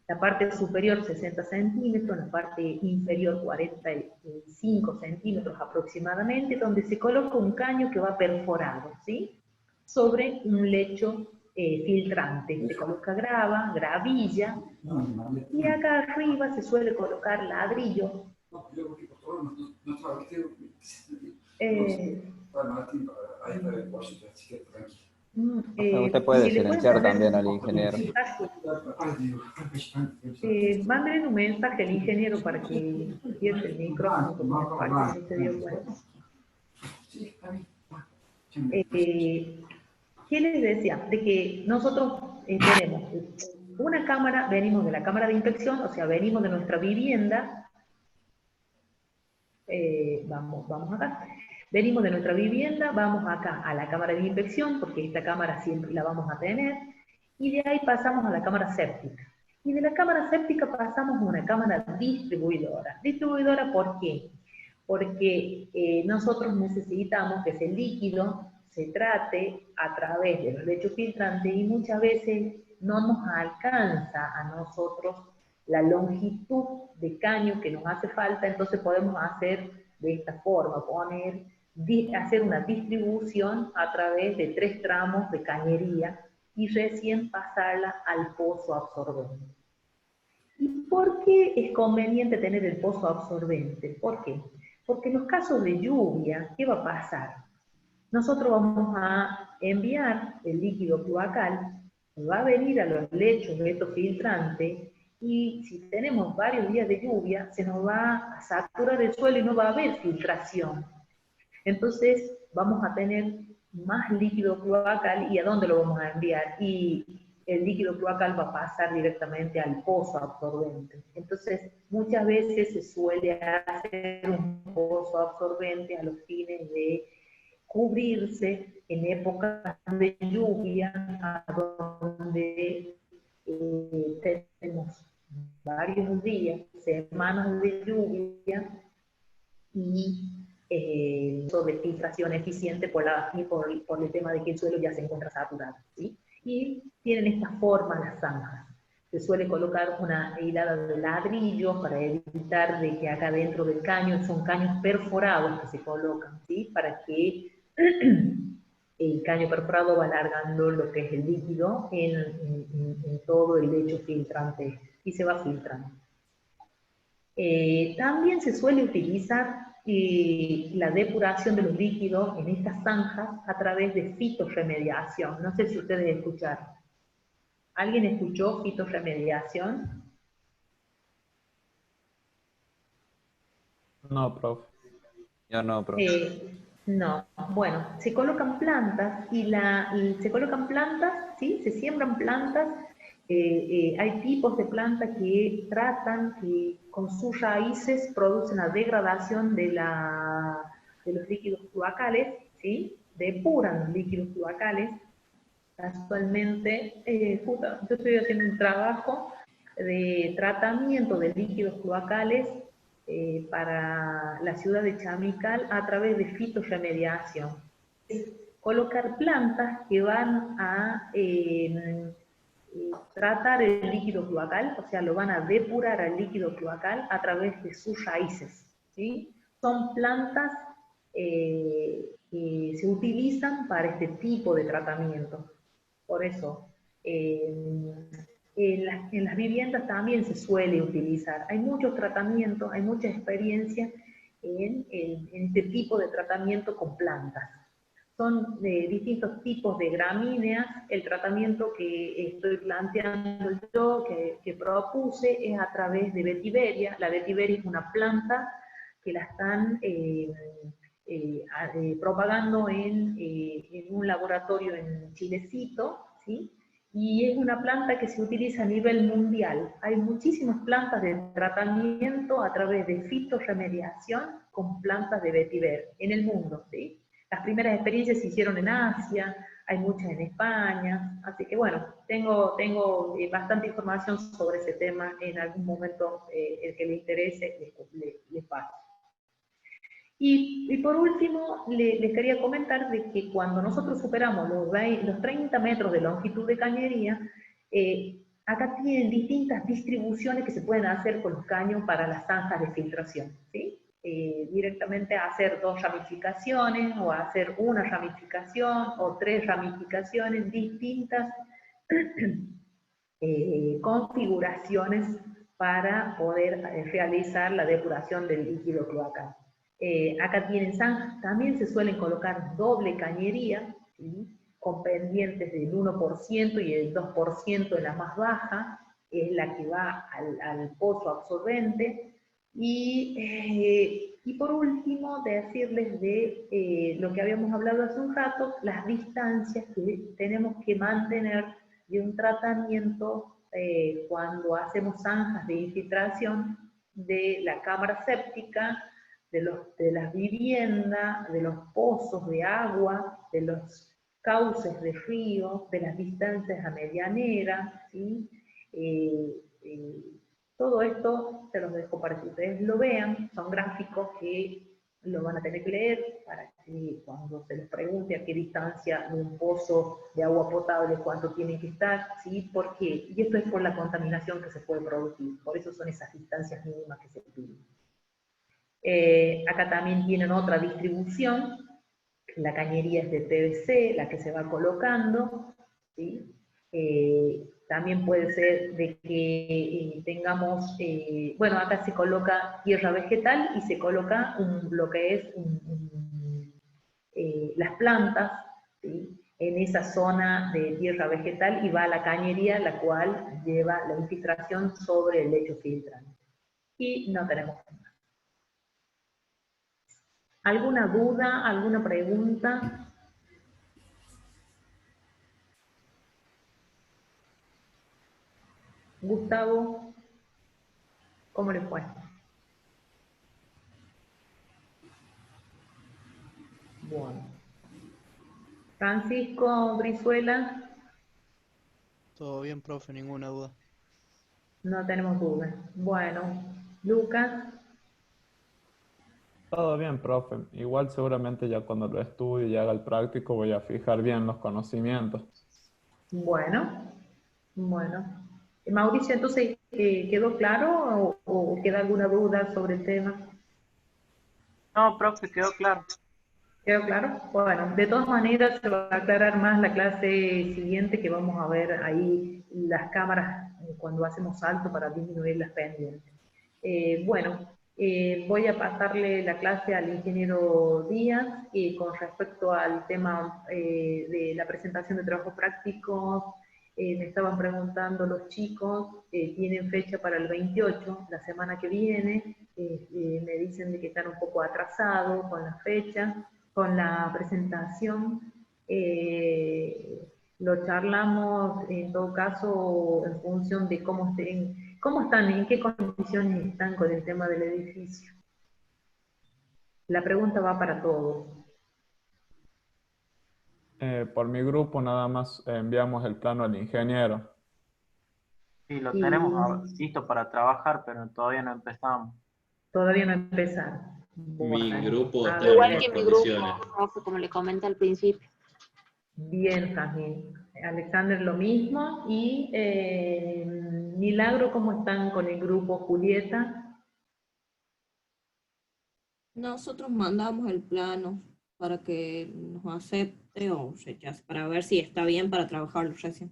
La parte superior 60 centímetros, en la parte inferior 45 centímetros aproximadamente, donde se coloca un caño que va perforado, ¿sí? Sobre un lecho filtrante. Se coloca grava, gravilla, y acá arriba se suele colocar ladrillo. Usted puede silenciar también al ingeniero. Manden un mensaje al ingeniero para que cierte el micrófono, porque me parece que se dio cuenta. ¿Qué les decía? De que nosotros tenemos una cámara, venimos de la cámara de inspección, o sea, venimos de nuestra vivienda. Vamos acá. Venimos de nuestra vivienda, vamos acá a la cámara de inspección, porque esta cámara siempre la vamos a tener, y de ahí pasamos a la cámara séptica. Y de la cámara séptica pasamos a una cámara distribuidora. ¿Distribuidora por qué? Porque nosotros necesitamos que ese líquido se trate a través de los lechos filtrantes, y muchas veces no nos alcanza a nosotros la longitud de caño que nos hace falta, entonces podemos hacer de esta forma, hacer una distribución a través de 3 tramos de cañería y recién pasarla al pozo absorbente. ¿Y por qué es conveniente tener el pozo absorbente? ¿Por qué? Porque en los casos de lluvia, ¿qué va a pasar? Nosotros vamos a enviar el líquido cloacal, va a venir a los lechos de estos filtrantes, Y si tenemos varios días de lluvia, se nos va a saturar el suelo y no va a haber filtración. Entonces vamos a tener más líquido cloacal, ¿y a dónde lo vamos a enviar? Y el líquido cloacal va a pasar directamente al pozo absorbente. Entonces, muchas veces se suele hacer un pozo absorbente a los fines de cubrirse en épocas de lluvia, a donde tenemos varios días, semanas de lluvia, y de filtración eficiente por el tema de que el suelo ya se encuentra saturado, ¿sí? Y tienen esta forma las zanjas. Se suele colocar una hilada de ladrillo para evitar de que acá dentro del caño, son caños perforados que se colocan, ¿sí? Para que el caño perforado va alargando lo que es el líquido en todo el lecho filtrante y se va filtrando. También se suele utilizar la depuración de los líquidos en estas zanjas a través de fitorremediación. No sé si ustedes escucharon. ¿Alguien escuchó fitorremediación? No, profe. Yo no, profe. No, bueno, se colocan plantas y se colocan plantas, ¿sí? Se siembran plantas. Hay tipos de plantas que tratan, que con sus raíces producen la degradación de los líquidos cloacales, ¿sí? Depuran los líquidos cloacales. Actualmente, yo estoy haciendo un trabajo de tratamiento de líquidos cloacales para la ciudad de Chamical a través de fitorremediación. Colocar plantas que van a tratar el líquido cloacal, o sea, lo van a depurar al líquido cloacal a través de sus raíces, ¿sí? Son plantas que se utilizan para este tipo de tratamiento. Por eso, en las viviendas también se suele utilizar. Hay muchos tratamientos, hay mucha experiencia en este tipo de tratamiento con plantas. Son distintos tipos de gramíneas. El tratamiento que estoy planteando yo, que propuse, es a través de vetiveria. La vetiveria es una planta que la están propagando en un laboratorio en Chilecito, ¿sí? Y es una planta que se utiliza a nivel mundial. Hay muchísimas plantas de tratamiento a través de fitorremediación con plantas de vetiver en el mundo, ¿sí? Las primeras experiencias se hicieron en Asia, hay muchas en España, así que bueno, tengo bastante información sobre ese tema. En algún momento el que le interese les paso. Y por último, les quería comentar de que cuando nosotros superamos los 30 metros de longitud de cañería, acá tienen distintas distribuciones que se pueden hacer con los caños para las zanjas de filtración, ¿sí? Directamente hacer 2 ramificaciones, o hacer una ramificación, o 3 ramificaciones, distintas configuraciones para poder realizar la depuración del líquido cloacal. Acá tienen zanjas, también se suelen colocar doble cañería, ¿sí? Con pendientes del 1% y el 2% en la más baja, es la que va al pozo absorbente. Y por último, decirles de lo que habíamos hablado hace un rato, las distancias que tenemos que mantener de un tratamiento cuando hacemos zanjas de infiltración de la cámara séptica, de las viviendas, de los pozos de agua, de los cauces de río, de las distancias a medianera, ¿sí? Todo esto se los dejo para que ustedes lo vean. Son gráficos que lo van a tener que leer para que cuando se les pregunte a qué distancia de un pozo de agua potable, cuánto tiene que estar, ¿sí? ¿Por qué? Y esto es por la contaminación que se puede producir, por eso son esas distancias mínimas que se piden. Acá también tienen otra distribución, la cañería es de PVC, la que se va colocando, ¿sí? También puede ser de que tengamos, bueno, acá se coloca tierra vegetal y se coloca lo que es las plantas, ¿sí? en esa zona de tierra vegetal y va a la cañería, la cual lleva la infiltración sobre el lecho filtrante. Y no tenemos más. ¿Alguna duda, alguna pregunta? Gustavo, ¿cómo le fue? Bueno. Francisco Brizuela. Todo bien, profe, ninguna duda. No tenemos dudas. Bueno, Lucas. Todo bien, profe. Igual seguramente ya cuando lo estudie y haga el práctico voy a fijar bien los conocimientos. Bueno. Mauricio, entonces, ¿quedó claro o queda alguna duda sobre el tema? No, profe, quedó claro. ¿Quedó claro? Bueno, de todas maneras se va a aclarar más la clase siguiente, que vamos a ver ahí las cámaras cuando hacemos salto para disminuir las pendientes. Voy a pasarle la clase al ingeniero Díaz con respecto al tema de la presentación de trabajos prácticos. Me estaban preguntando los chicos, tienen fecha para el 28, la semana que viene. Me dicen de que están un poco atrasados con la fecha, con la presentación. Lo charlamos en todo caso en función de cómo están, en qué condiciones están con el tema del edificio. La pregunta va para todos. Por mi grupo nada más enviamos el plano al ingeniero. Sí, lo tenemos listo para trabajar, pero todavía no empezamos. Todavía no empezaron. Mi grupo está en Igual mismas que mi condiciones. grupo, profe, como le comenté al principio. Bien, también. Alexander lo mismo. Y Milagro, ¿cómo están con el grupo Julieta? Nosotros mandamos el plano para que nos acepte o rechace, para ver si está bien para trabajarlo recién.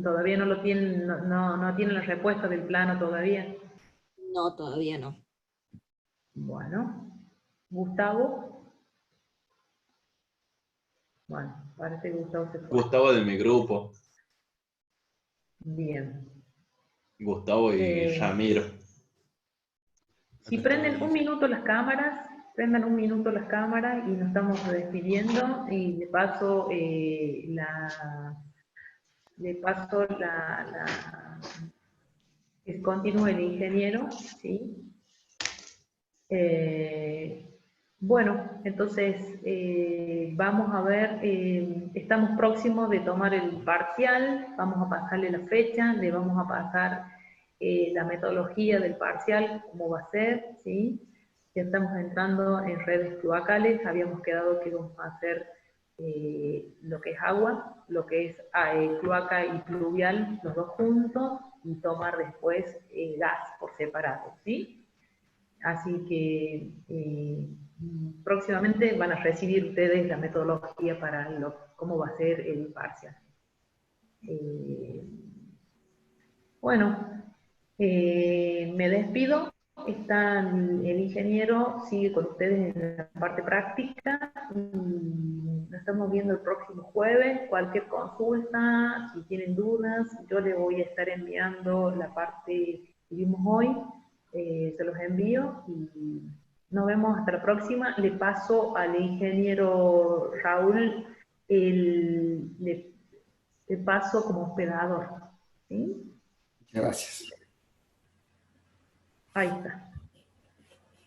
Todavía no lo tienen, no tienen la respuesta del plano todavía. No, todavía no. Bueno, Gustavo. Bueno, parece que Gustavo se fue. Gustavo de mi grupo. Bien. Gustavo y Ramiro. Si prenden un minuto las cámaras, prendan un minuto las cámaras y nos estamos despidiendo, y le paso que continúe el ingeniero, ¿sí? Bueno, entonces vamos a ver, estamos próximos de tomar el parcial, vamos a pasarle la fecha, le vamos a pasar la metodología del parcial, cómo va a ser, ¿sí? Ya estamos entrando en redes cloacales, habíamos quedado que vamos a hacer lo que es agua, lo que es cloaca y pluvial, los dos juntos, y tomar después gas por separado, ¿sí? Así que próximamente van a recibir ustedes la metodología para cómo va a ser el parcial. Me despido. Está el ingeniero, sigue con ustedes en la parte práctica. Nos estamos viendo el próximo jueves. Cualquier consulta, si tienen dudas, yo le voy a estar enviando la parte que vimos hoy. Se los envío y nos vemos hasta la próxima. Le paso al ingeniero Raúl, le paso como hospedador. ¿Sí? Gracias. Ahí está.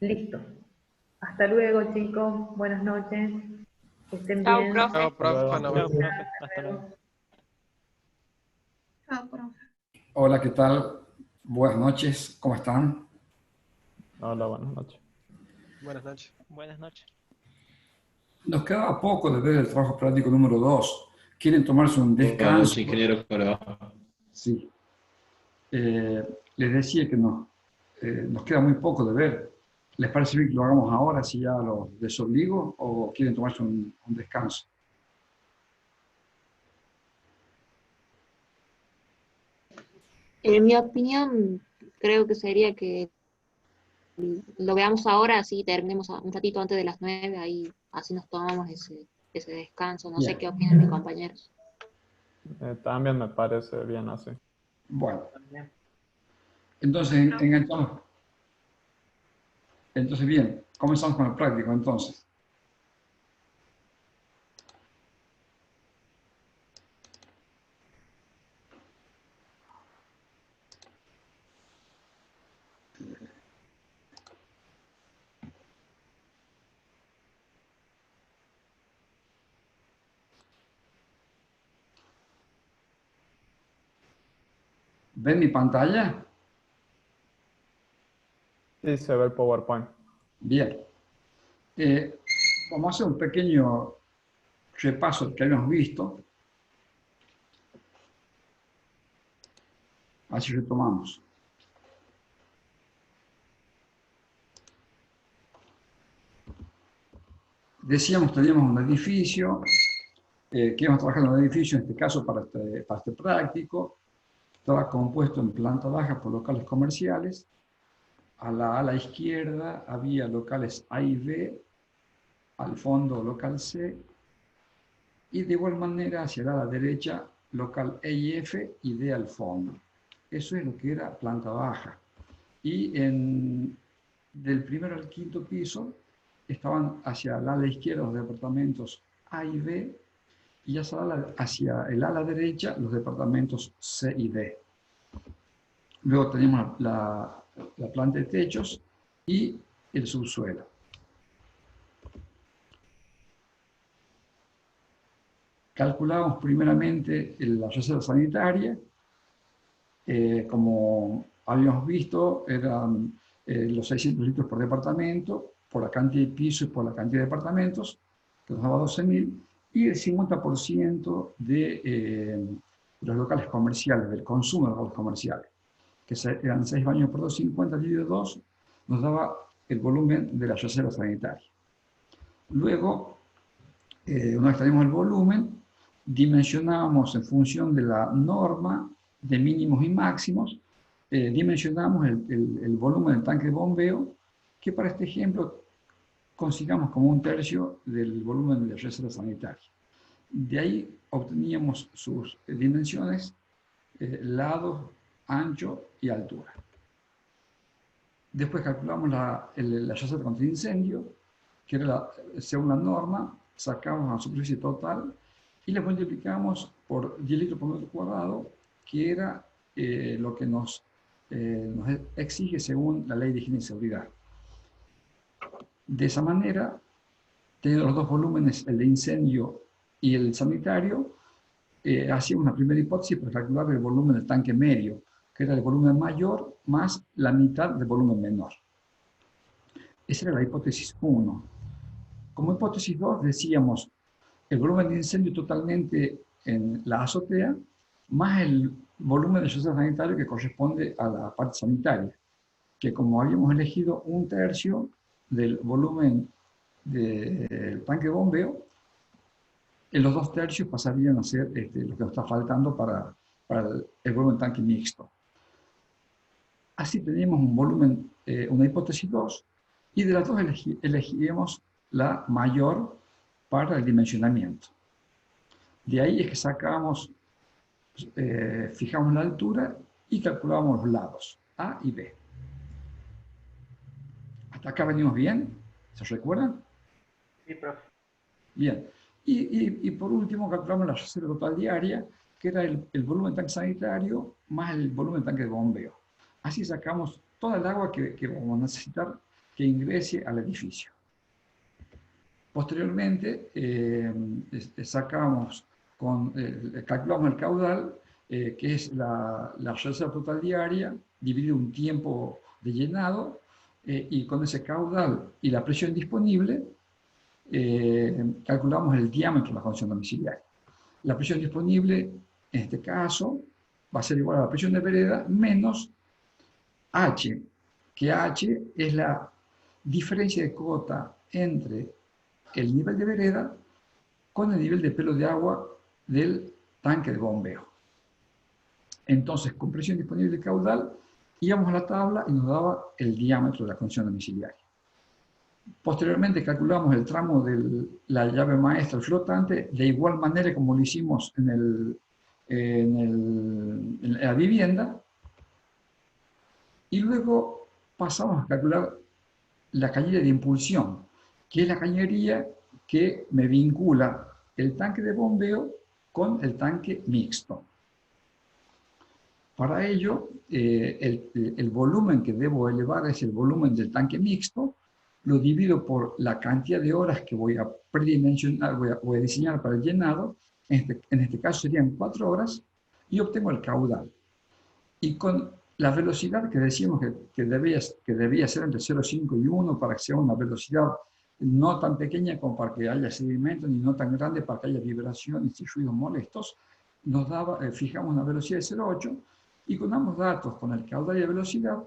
Listo. Hasta luego, chicos. Buenas noches. Que estén Chao, bien. profe. Chao, profe. Nos vemos. Hasta luego. Chao, profe. Hola, ¿qué tal? Buenas noches, ¿cómo están? Hola, buenas noches. Buenas noches. Buenas noches. Nos quedaba poco de ver el trabajo práctico número 2. ¿Quieren tomarse un Buenas descanso? noches, ingeniero Córdoba. Sí. Les decía que nos queda muy poco de ver. ¿Les parece bien que lo hagamos ahora, si ya los desobligo, o quieren tomarse un descanso? En mi opinión, creo que sería que lo veamos ahora, así terminemos un ratito antes de las 9, ahí así nos tomamos ese ese descanso. No sé Bien. qué opinan mis compañeros. También me parece bien así. Bueno, entonces enganchamos. Entonces, bien, comenzamos con el práctico, entonces. ¿Ven mi pantalla? Sí, se ve el PowerPoint. Bien. Vamos a hacer un pequeño repaso que habíamos visto. Así retomamos. Decíamos, teníamos un edificio, que íbamos a trabajar en un edificio, en este caso para este práctico. Estaba compuesto en planta baja por locales comerciales. A la ala izquierda había locales A y B, al fondo local C, y de igual manera hacia la ala derecha local E y F y D al fondo. Eso es lo que era planta baja. Y del primero al quinto piso estaban hacia el ala izquierda los departamentos A y B, y hacia el ala derecha los departamentos C y D. Luego tenemos la planta de techos y el subsuelo. Calculamos primeramente la reserva sanitaria. Como habíamos visto, eran los 600 litros por departamento, por la cantidad de pisos y por la cantidad de departamentos, que nos daba 12.000, y el 50% de los locales comerciales, del consumo de los locales comerciales, que eran 6 baños por 250 dividido 2, nos daba el volumen de la reserva sanitaria. Luego, una vez que tenemos el volumen, dimensionamos en función de la norma de mínimos y máximos, dimensionamos el volumen del tanque de bombeo, que para este ejemplo consigamos como 1/3 del volumen de la reserva sanitaria. De ahí obteníamos sus dimensiones, lado, ancho y altura. Después calculamos la reserva contra incendio, que era según la norma, sacamos la superficie total y la multiplicamos por 10 litros por metro cuadrado, que era lo que nos exige según la ley de higiene y seguridad. De esa manera, teniendo los dos volúmenes, el de incendio y el sanitario, hacíamos una primera hipótesis para calcular el volumen del tanque medio, que era el volumen mayor más la mitad del volumen menor. Esa era la hipótesis 1. Como hipótesis 2 decíamos el volumen de incendio totalmente en la azotea, más el volumen de reserva sanitario que corresponde a la parte sanitaria, que como habíamos elegido 1/3 del volumen del tanque de bombeo, en los 2/3 pasarían a ser lo que nos está faltando para el volumen tanque mixto. Así teníamos un volumen, una hipótesis 2, y de las dos elegíamos la mayor para el dimensionamiento. De ahí es que sacamos, fijamos la altura y calculamos los lados, A y B. ¿Hasta acá venimos bien? ¿Se recuerdan? Sí, profe. Bien. Y por último calculamos la reserva total diaria, que era el volumen tanque sanitario más el volumen tanque de bombeo. Así sacamos toda el agua que vamos a necesitar que ingrese al edificio. Posteriormente, calculamos el caudal, que es la reserva total diaria, dividido un tiempo de llenado, y con ese caudal y la presión disponible, calculamos el diámetro de la conexión domiciliaria. La presión disponible, en este caso, va a ser igual a la presión de vereda menos H, que H es la diferencia de cota entre el nivel de vereda con el nivel de pelo de agua del tanque de bombeo. Entonces, con presión disponible y caudal, íbamos a la tabla y nos daba el diámetro de la conexión domiciliaria. Posteriormente calculamos el tramo de la llave maestra flotante de igual manera como lo hicimos en la vivienda. Y luego pasamos a calcular la cañería de impulsión, que es la cañería que me vincula el tanque de bombeo con el tanque mixto. Para ello, el volumen que debo elevar es el volumen del tanque mixto, lo divido por la cantidad de horas que voy a predimensionar, voy a diseñar para el llenado, en este caso serían 4 horas, y obtengo el caudal. Y con la velocidad que decíamos que debía ser entre 0,5 y 1 para que sea una velocidad no tan pequeña como para que haya sedimento, ni no tan grande para que haya vibraciones y ruidos molestos, nos daba, fijamos una velocidad de 0,8 y con ambos datos, con el caudal y la velocidad,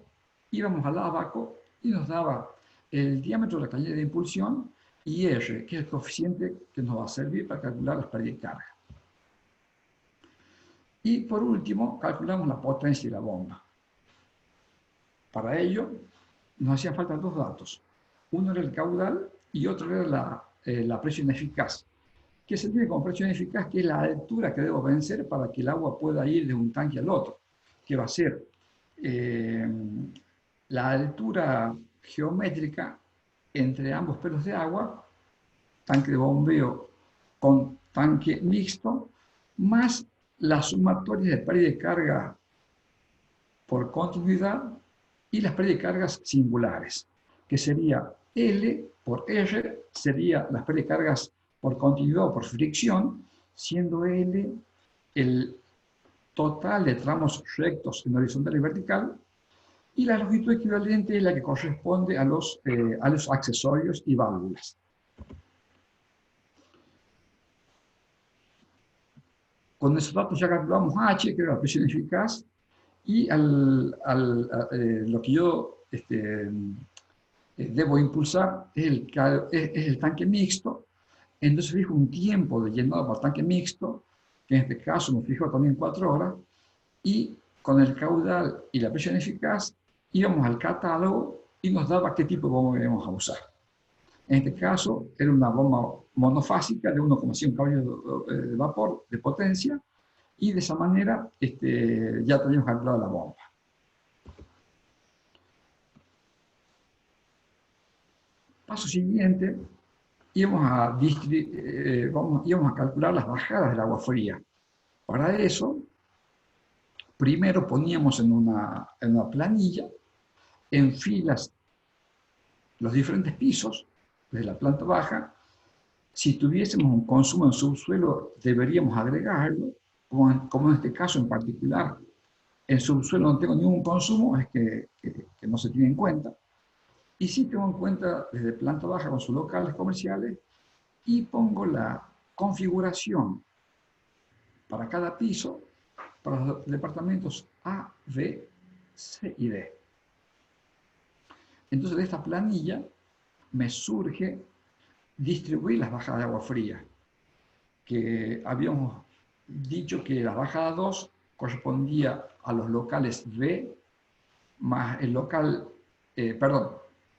íbamos al ábaco y nos daba el diámetro de la cañería de impulsión y R, que es el coeficiente que nos va a servir para calcular las pérdidas de carga. Y por último, calculamos la potencia de la bomba. Para ello, nos hacían falta 2 datos. Uno era el caudal y otro era la presión eficaz, que se tiene como presión eficaz, que es la altura que debo vencer para que el agua pueda ir de un tanque al otro, que va a ser la altura geométrica entre ambos pelos de agua, tanque de bombeo con tanque mixto, más la sumatoria de pérdida de carga por continuidad y las pérdidas de cargas singulares, que sería L por R, sería las pérdidas de cargas por continuidad o por fricción, siendo L el total de tramos rectos en horizontal y vertical, y la longitud equivalente es la que corresponde a los accesorios y válvulas. Con esos datos ya calculamos H, que era la presión eficaz, y lo que yo debo impulsar es el tanque mixto. Entonces fijo un tiempo de llenado para tanque mixto, que en este caso me fijo también 4 horas, y con el caudal y la presión eficaz íbamos al catálogo y nos daba qué tipo de bomba íbamos a usar. En este caso era una bomba monofásica de 1,5 caballos de vapor de potencia, y de esa manera ya teníamos calculado la bomba. Paso siguiente, íbamos a calcular las bajadas del agua fría. Para eso, primero poníamos en una planilla, en filas, los diferentes pisos de la planta baja. Si tuviésemos un consumo en subsuelo, deberíamos agregarlo, como en este caso en particular. En subsuelo no tengo ningún consumo, es que no se tiene en cuenta. Y sí tengo en cuenta desde planta baja con sus locales comerciales, y pongo la configuración para cada piso, para los departamentos A, B, C y D. Entonces de esta planilla me surge distribuir las bajadas de agua fría, que habíamos dicho que la bajada 2 correspondía a los locales B, más el local,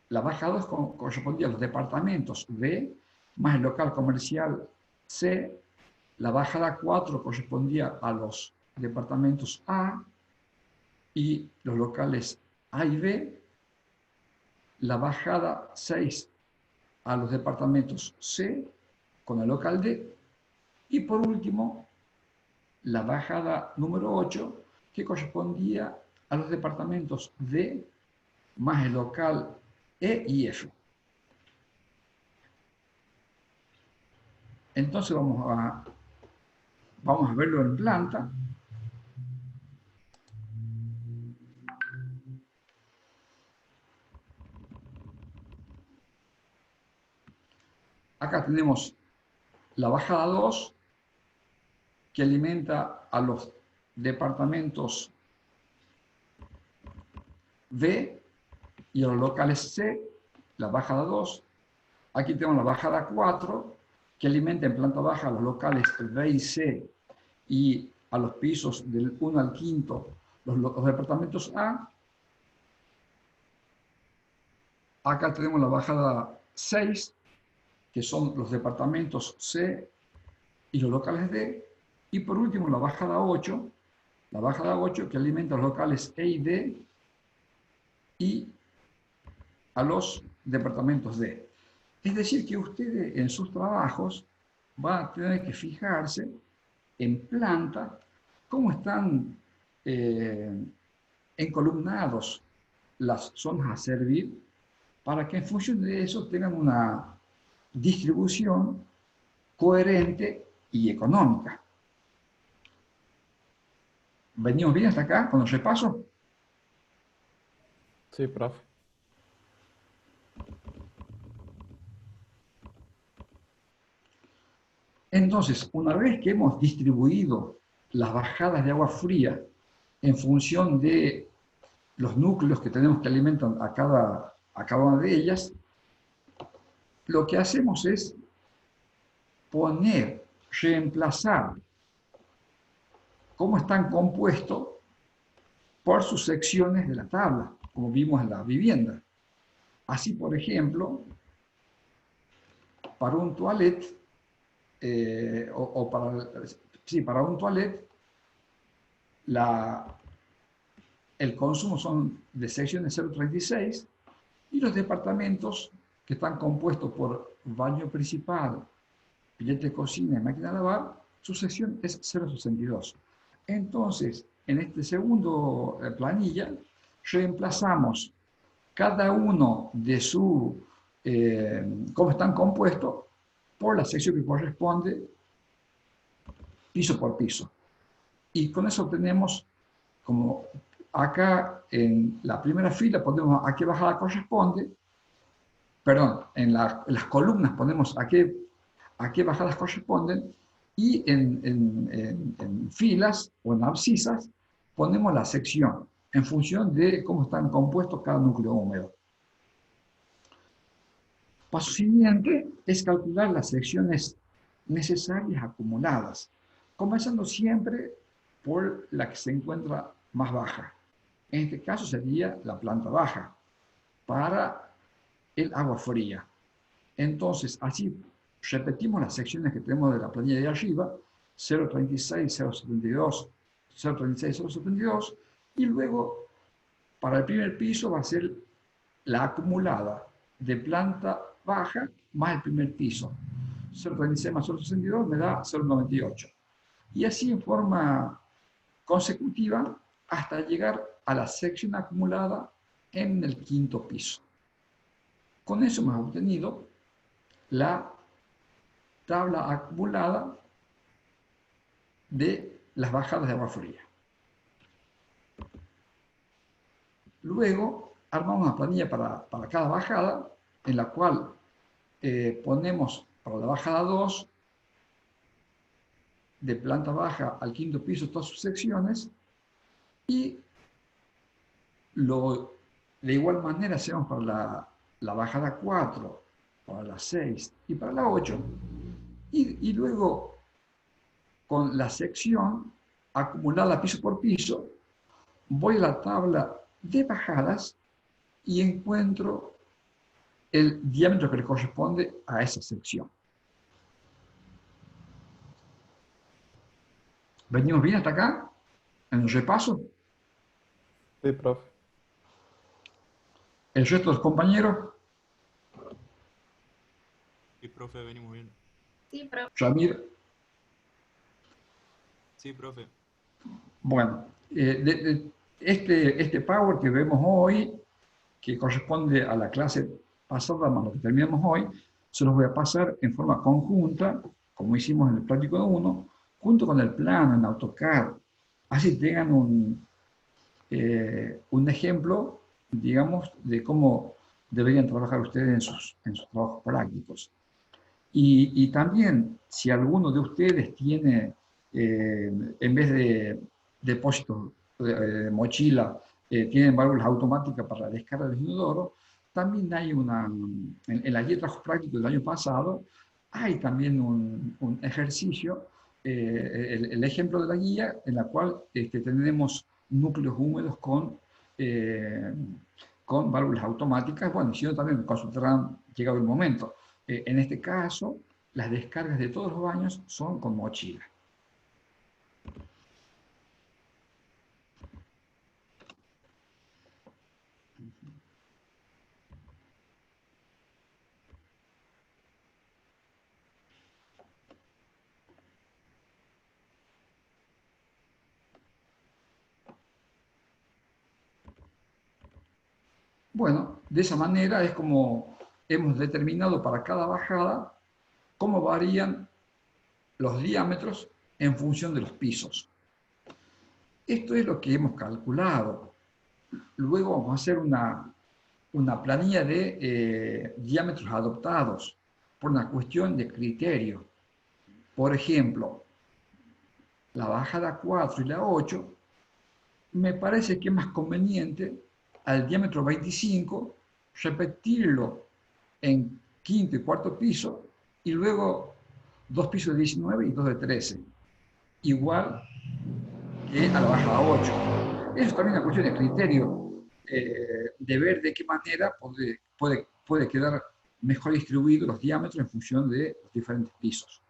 la bajada 2 correspondía a los departamentos B, más el local comercial C. La bajada 4 correspondía a los departamentos A y los locales A y B. La bajada 6 a los departamentos C con el local D. Y por último, la bajada número 8, que correspondía a los departamentos D más el local E y F. Entonces vamos a verlo en planta. Acá tenemos la bajada 2, que alimenta a los departamentos B y a los locales C, la bajada 2. Aquí tenemos la bajada 4, que alimenta en planta baja a los locales B y C y a los pisos del 1 al 5, los departamentos A. Acá tenemos la bajada 6, que son los departamentos C y los locales D. Y por último, la bajada 8, que alimenta los locales E y D y a los departamentos D. Es decir, que ustedes en sus trabajos van a tener que fijarse en planta cómo están encolumnados las zonas a servir para que en función de eso tengan una distribución coherente y económica. ¿Venimos bien hasta acá con el repaso? Sí, profe. Entonces, una vez que hemos distribuido las bajadas de agua fría en función de los núcleos que tenemos que alimentar a cada una de ellas, lo que hacemos es reemplazar cómo están compuestos por sus secciones de la tabla, como vimos en la vivienda. Así, por ejemplo, para un toilet, para un toilet, el consumo son de secciones 0,36 y los departamentos que están compuestos por baño principal, pilete de cocina y máquina de lavar, su sección es 0,62. Entonces, en este segundo planilla, reemplazamos cada uno de cómo están compuestos por la sección que corresponde piso por piso. Y con eso obtenemos, como acá en la primera fila ponemos a qué bajada corresponde, perdón, en las columnas ponemos a qué bajadas corresponden, y en filas o en abscisas ponemos la sección en función de cómo están compuestos cada núcleo húmedo. Paso siguiente es calcular las secciones necesarias acumuladas, comenzando siempre por la que se encuentra más baja. En este caso sería la planta baja para el agua fría. Entonces, así repetimos las secciones que tenemos de la planilla de arriba, 0,36, 0,72, 0,36, 0,72, y luego para el primer piso va a ser la acumulada de planta baja más el primer piso. 0,36 más 0,62 me da 0,98. Y así en forma consecutiva hasta llegar a la sección acumulada en el quinto piso. Con eso hemos obtenido la tabla acumulada de las bajadas de agua fría. Luego armamos una planilla para cada bajada, en la cual ponemos para la bajada 2, de planta baja al quinto piso, todas sus secciones, y de igual manera hacemos para la bajada 4, para la 6 y para la 8, y luego con la sección acumulada piso por piso, voy a la tabla de bajadas y encuentro el diámetro que le corresponde a esa sección. ¿Venimos bien hasta acá? ¿En el repaso? Sí, profe. ¿El resto de los compañeros? Sí, profe, venimos bien. Sí, profe. Ramir. Sí, profe. Bueno, este Power que vemos hoy, que corresponde a la clase pasada más lo que terminamos hoy, se los voy a pasar en forma conjunta, como hicimos en el práctico 1, junto con el plano en AutoCAD. Así tengan un ejemplo, digamos, de cómo deberían trabajar ustedes en sus trabajos prácticos. Y también, si alguno de ustedes tiene, en vez de depósitos de mochila, tienen válvulas automáticas para la descarga del inodoro, también hay en la guía de trabajo práctico del año pasado, hay también un ejercicio, el ejemplo de la guía, en la cual tenemos núcleos húmedos con con válvulas automáticas, bueno, si no también consultarán llegado el momento. En este caso, las descargas de todos los baños son con mochila. Bueno, de esa manera es como hemos determinado para cada bajada cómo varían los diámetros en función de los pisos. Esto es lo que hemos calculado. Luego vamos a hacer una planilla de diámetros adoptados por una cuestión de criterio. Por ejemplo, la bajada 4 y la 8, me parece que es más conveniente al diámetro 25 repetirlo en quinto y cuarto piso y luego 2 pisos de 19 y 2 de 13, igual que a la bajada 8. Eso es también una cuestión de criterio, de ver de qué manera puede quedar mejor distribuidos los diámetros en función de los diferentes pisos.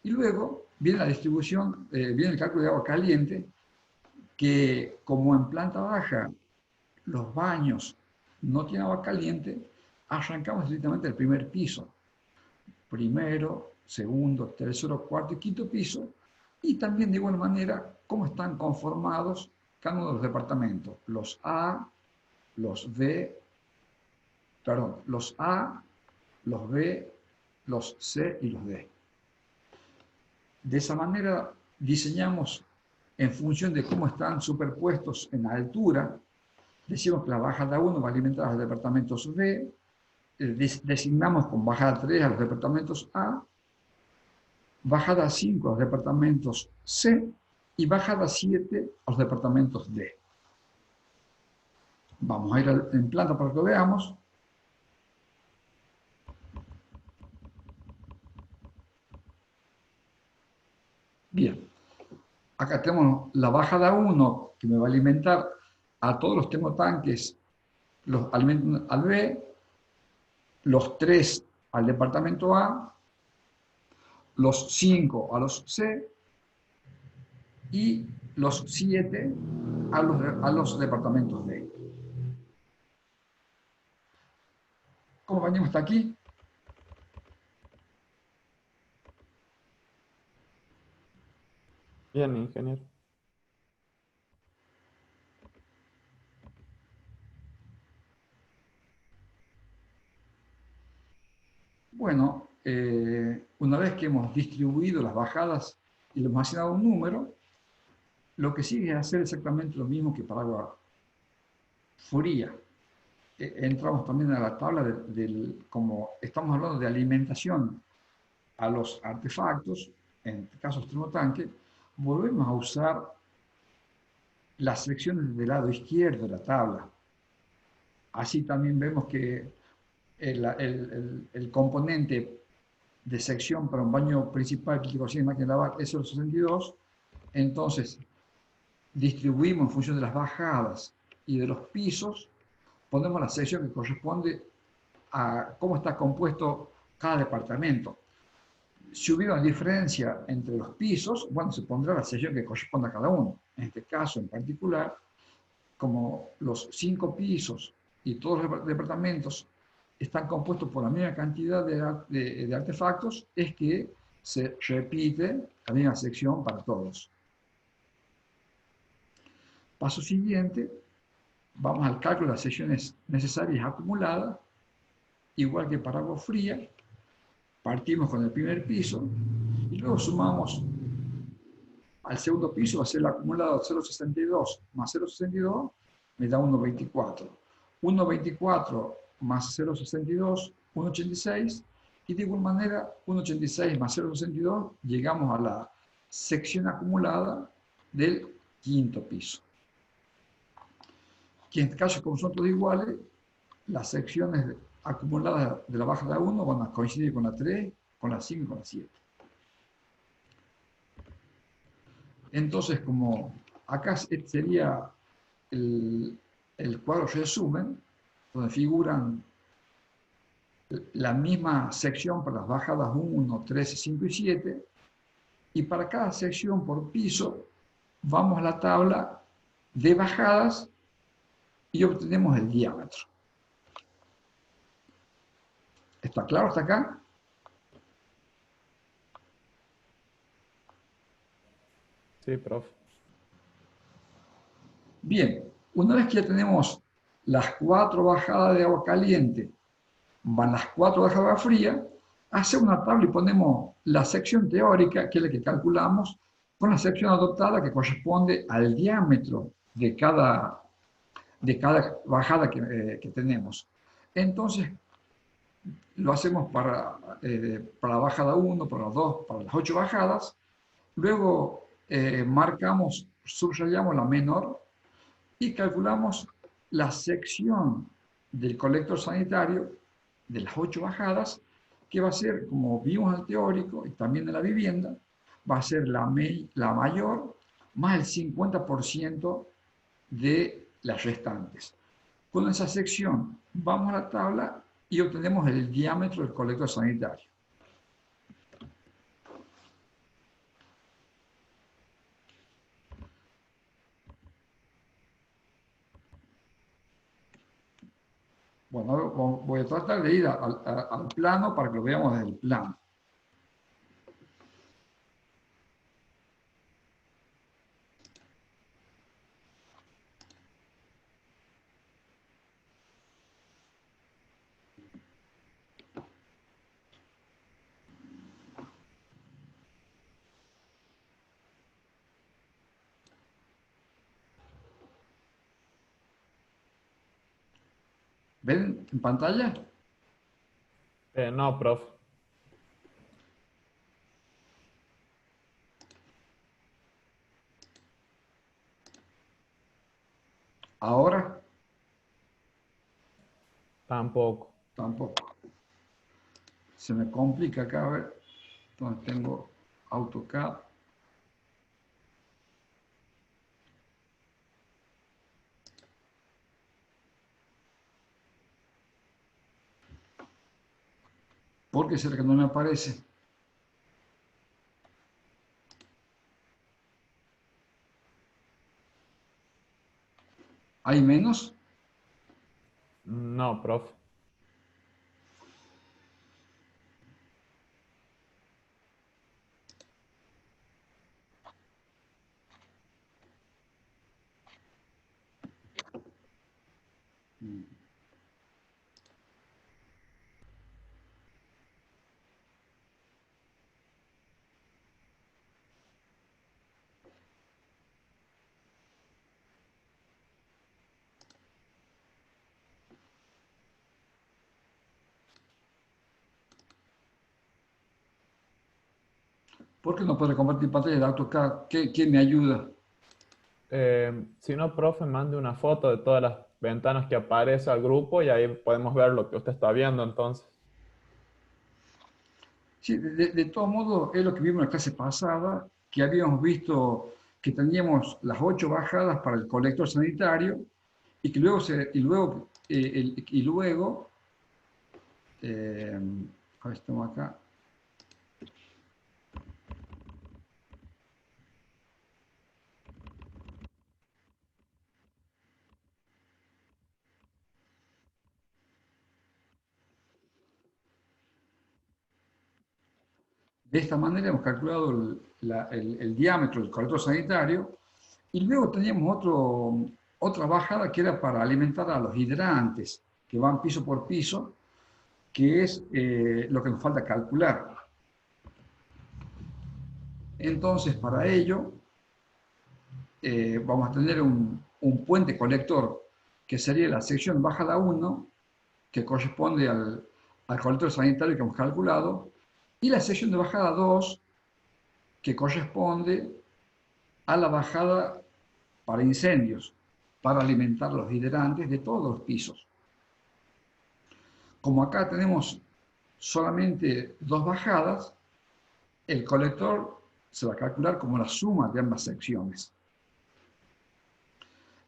Y luego viene la distribución, viene el cálculo de agua caliente, que como en planta baja los baños no tienen agua caliente, arrancamos directamente del primer piso. Primero, segundo, tercero, cuarto y quinto piso, y también de igual manera cómo están conformados cada uno de los departamentos. Los A, los B, los A, los B, los C y los D. De esa manera diseñamos en función de cómo están superpuestos en altura. Decimos que la bajada 1 va a alimentar a los departamentos B, designamos con bajada 3 a los departamentos A, bajada 5 a los departamentos C y bajada 7 a los departamentos D. Vamos a ir en planta para que lo veamos. Bien, acá tenemos la bajada 1 que me va a alimentar a todos los termotanques, los alimentan al B, los 3 al departamento A, los 5 a los C y los 7 a los departamentos D. ¿Cómo venimos hasta aquí? Bien, ingeniero. Bueno, una vez que hemos distribuido las bajadas y le hemos asignado un número, lo que sigue es hacer exactamente lo mismo que para agua fría. Entramos también a la tabla como estamos hablando de alimentación a los artefactos, en este caso termotanque, volvemos a usar las secciones del lado izquierdo de la tabla. Así también vemos que el componente de sección para un baño principal que consigue máquina de lavar es el 62, entonces distribuimos en función de las bajadas y de los pisos, ponemos la sección que corresponde a cómo está compuesto cada departamento. Si hubiera una diferencia entre los pisos, bueno, se pondrá la sección que corresponde a cada uno. En este caso en particular, como los 5 pisos y todos los departamentos están compuestos por la misma cantidad de artefactos, es que se repite la misma sección para todos. Paso siguiente, vamos al cálculo de las secciones necesarias acumuladas, igual que para agua fría, partimos con el primer piso y luego sumamos al segundo piso, va a ser el acumulado 0,62 más 0,62, me da 1,24. 1,24 más 0,62, 1,86, y de igual manera 1,86 más 0,62 llegamos a la sección acumulada del quinto piso. Que en este caso, como son todos iguales, las secciones acumuladas de la bajada 1 van a coincidir con la 3, con la 5 y con la 7. Entonces, como acá sería el cuadro resumen, donde figuran la misma sección para las bajadas 1, 13, 5 y 7, y para cada sección por piso vamos a la tabla de bajadas y obtenemos el diámetro. ¿Está claro hasta acá? Sí, profe. Bien, una vez que ya tenemos las 4 bajadas de agua caliente, van las 4 bajadas de agua fría, hacemos una tabla y ponemos la sección teórica, que es la que calculamos, con la sección adoptada que corresponde al diámetro de cada bajada que tenemos. Entonces, lo hacemos para la bajada 1, para la 2, para las 8 bajadas. Luego marcamos, subrayamos la menor y calculamos la sección del colector sanitario de las 8 bajadas, que va a ser, como vimos en el teórico y también en la vivienda, va a ser la mayor más el 50% de las restantes. Con esa sección vamos a la tabla y obtenemos el diámetro del colector sanitario. Bueno, voy a tratar de ir al plano para que lo veamos desde el plano. ¿Ven en pantalla? No, profe. Ahora Tampoco. tampoco. Se me complica acá, a ver, donde tengo AutoCAD. ¿Por qué será que no me aparece? ¿Hay menos? No, profe. ¿Por qué no puede compartir pantalla de AutoCAD? ¿Qué me ayuda? Si no, profe, mande una foto de todas las ventanas que aparece al grupo y ahí podemos ver lo que usted está viendo entonces. Sí, de todo modo, es lo que vimos en la clase pasada, que habíamos visto que teníamos las 8 bajadas para el colector sanitario y que luego, a ver, estamos acá. De esta manera hemos calculado el diámetro del colector sanitario y luego teníamos otra bajada que era para alimentar a los hidrantes que van piso por piso, que es lo que nos falta calcular. Entonces, para ello, vamos a tener un puente colector que sería la sección bajada 1, que corresponde al colector sanitario que hemos calculado, y la sección de bajada 2, que corresponde a la bajada para incendios, para alimentar los hidrantes de todos los pisos. Como acá tenemos solamente 2 bajadas, el colector se va a calcular como la suma de ambas secciones.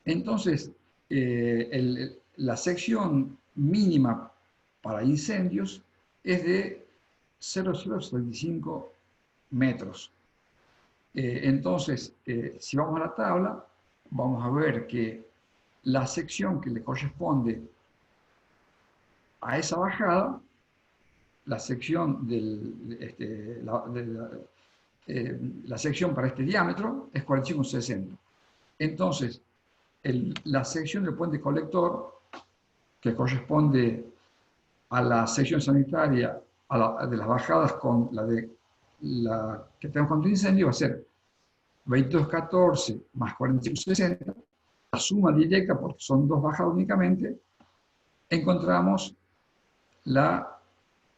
Entonces, la sección mínima para incendios es de 0,075 metros. Entonces, si vamos a la tabla, vamos a ver que la sección que le corresponde a esa bajada, la sección, la sección para este diámetro es 45,60. Entonces, la sección del puente colector, que corresponde a la sección sanitaria de las bajadas con la que tenemos contra incendio, va a ser 22,14 más 45,60, la suma directa, porque son dos bajadas únicamente, encontramos la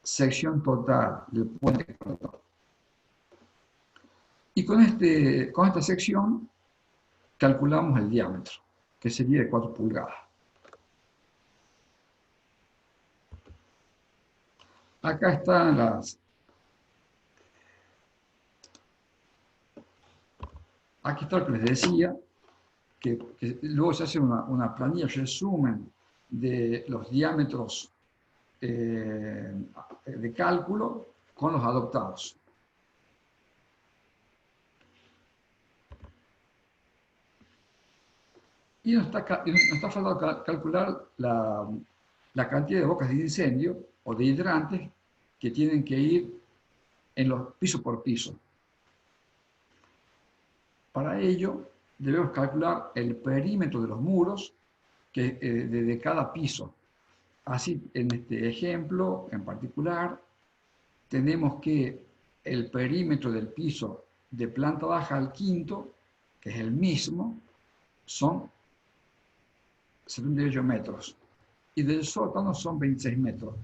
sección total del puente colector. Y con esta sección calculamos el diámetro, que sería de 4 pulgadas. Acá están aquí está lo que les decía, que luego se hace una planilla resumen de los diámetros de cálculo con los adoptados. Y nos está faltando calcular la cantidad de bocas de incendio o de hidrantes que tienen que ir en los piso por piso. Para ello, debemos calcular el perímetro de los muros de cada piso. Así, en este ejemplo en particular, tenemos que el perímetro del piso de planta baja al quinto, que es el mismo, son 78 metros. Y del sótano son 26 metros.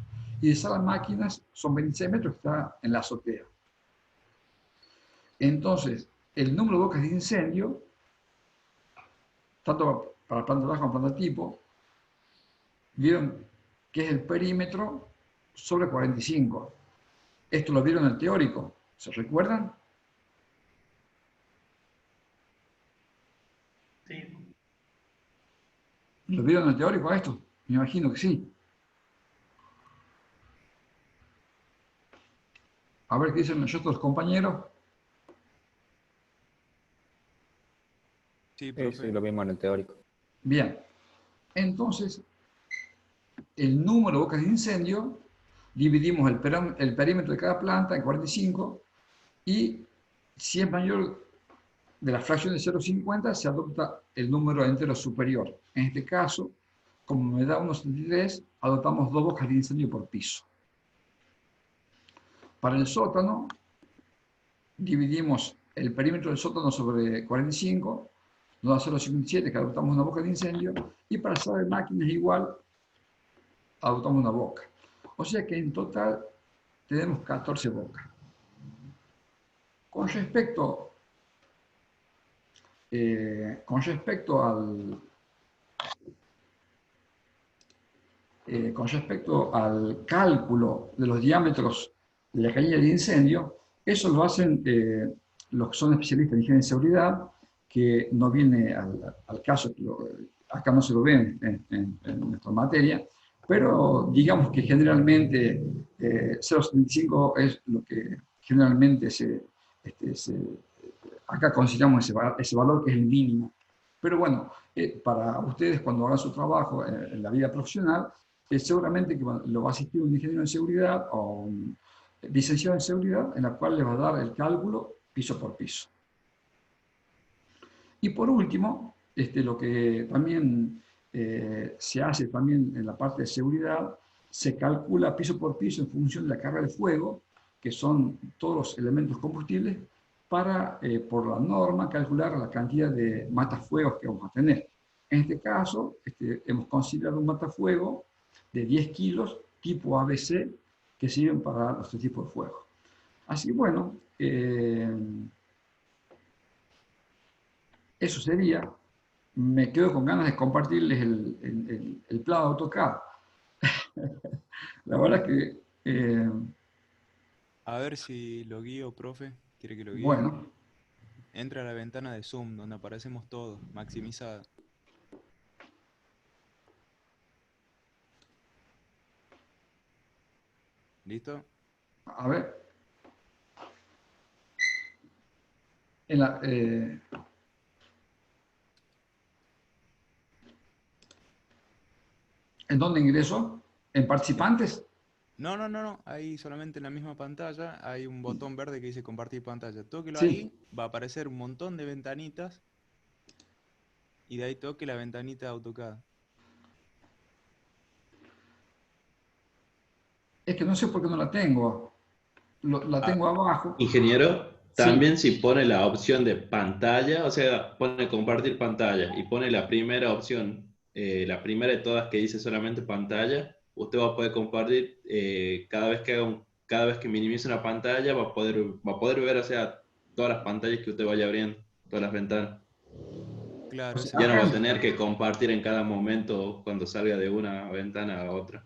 Y de sala de máquinas son 26 metros, que está en la azotea. Entonces, el número de bocas de incendio, tanto para planta baja como planta tipo, vieron que es el perímetro sobre 45. Esto lo vieron en el teórico, ¿se recuerdan? Sí. ¿Lo vieron en el teórico a esto? Me imagino que sí. A ver qué dicen nosotros, compañeros. Sí, lo vimos en el teórico. Bien. Entonces, el número de bocas de incendio, dividimos el perímetro de cada planta en 45 y si es mayor de la fracción de 0,50 se adopta el número entero superior. En este caso, como me da 1,73, adoptamos 2 bocas de incendio por piso. Para el sótano, dividimos el perímetro del sótano sobre 45, nos da 0,57, que adoptamos una boca de incendio, y para sala de máquinas igual, adoptamos una boca. O sea que en total tenemos 14 bocas. Con respecto al cálculo de los diámetros de la cañería de incendio, eso lo hacen los que son especialistas en higiene y seguridad, que no viene al caso, acá no se lo ven en nuestra materia, pero digamos que generalmente 0,75 es lo que generalmente acá consideramos ese valor que es el mínimo. Pero bueno, para ustedes cuando hagan su trabajo en la vida profesional, seguramente que lo va a asistir un ingeniero en seguridad o un licenciado en seguridad, en la cual les va a dar el cálculo piso por piso. Y por último, lo que también se hace también en la parte de seguridad, se calcula piso por piso en función de la carga de fuego, que son todos los elementos combustibles, para, por la norma, calcular la cantidad de matafuegos que vamos a tener. En este caso, hemos considerado un matafuego de 10 kilos, tipo ABC, que sirven para los tres tipos de fuego. Así que bueno, eso sería. Me quedo con ganas de compartirles el plan de AutoCAD. La verdad es que... A ver si lo guío, profe. ¿Quiere que lo guíe? Bueno. Entra a la ventana de Zoom, donde aparecemos todos, maximizada. ¿Listo? A ver. En la, ¿en dónde ingreso? ¿En participantes? No, no, no, no. Ahí solamente en la misma pantalla hay un botón verde que dice compartir pantalla. Tóquelo Sí. ahí, va a aparecer un montón de ventanitas y de ahí toque la ventanita de AutoCAD. Es que no sé por qué no la tengo. La tengo abajo. Ingeniero, Sí, también si pone la opción de pantalla, o sea, pone compartir pantalla y pone la primera opción, la primera de todas que dice solamente pantalla, usted va a poder compartir cada vez que cada vez que minimice una pantalla, va a poder ver, o sea, todas las pantallas que usted vaya abriendo, todas las ventanas. o Claro, ese sea, Ya no acá va a tener que compartir en cada momento cuando salga de una ventana a otra.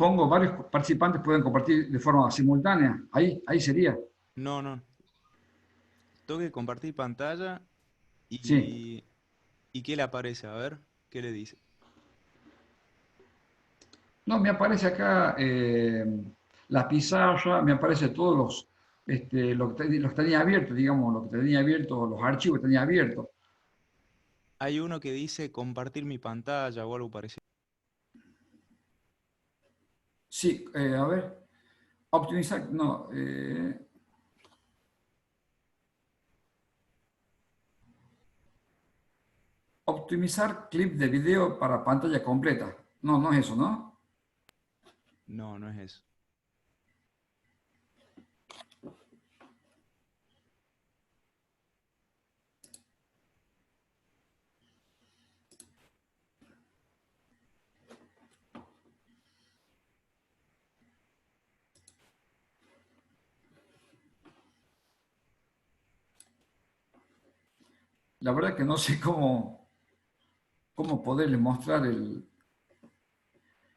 pongo varios participantes pueden compartir de forma simultánea. Ahí sería. no, no. Toque compartir pantalla Sí. y ¿qué le aparece? A ver, ¿qué le dice? No, me aparece acá la pizarra, me aparece todos lo que tenía abierto, digamos, lo que tenía abierto, los archivos que tenía abiertos. Hay uno que dice compartir mi pantalla o algo parecido. Sí, a ver, optimizar, no, optimizar clip de video para pantalla completa. No, no es eso, ¿no? No, no es eso. La verdad que no sé cómo poderle mostrar el...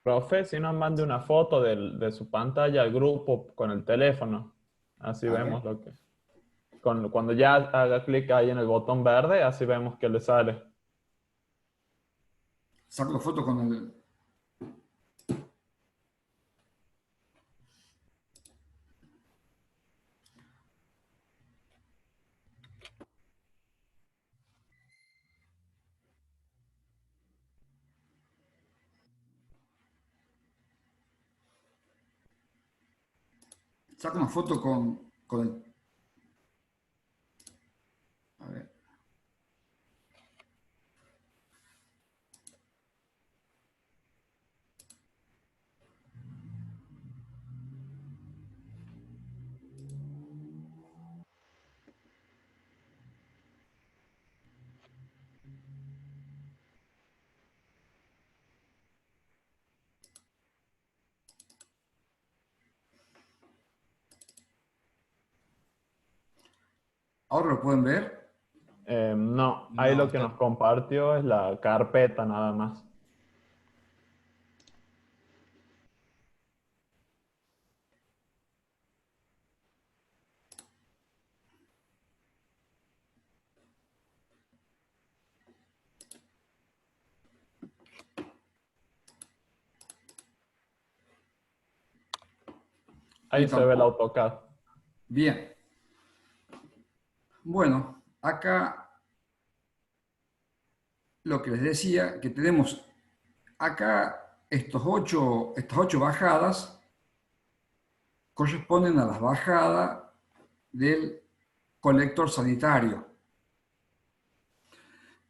Profe, si nos mande una foto de su pantalla al grupo con el teléfono. Así A ver, vemos lo que... Cuando ya haga clic ahí en el botón verde, así vemos que le sale. saco la foto con el... Saco una foto con el... A ver. ¿Ahora lo pueden ver? No, ahí No, lo que nos compartió es la carpeta nada más. Y Ahí se ve el tampoco. AutoCAD. Bien. Bueno, acá lo que les decía, que tenemos acá estas ocho bajadas corresponden a las bajadas del colector sanitario,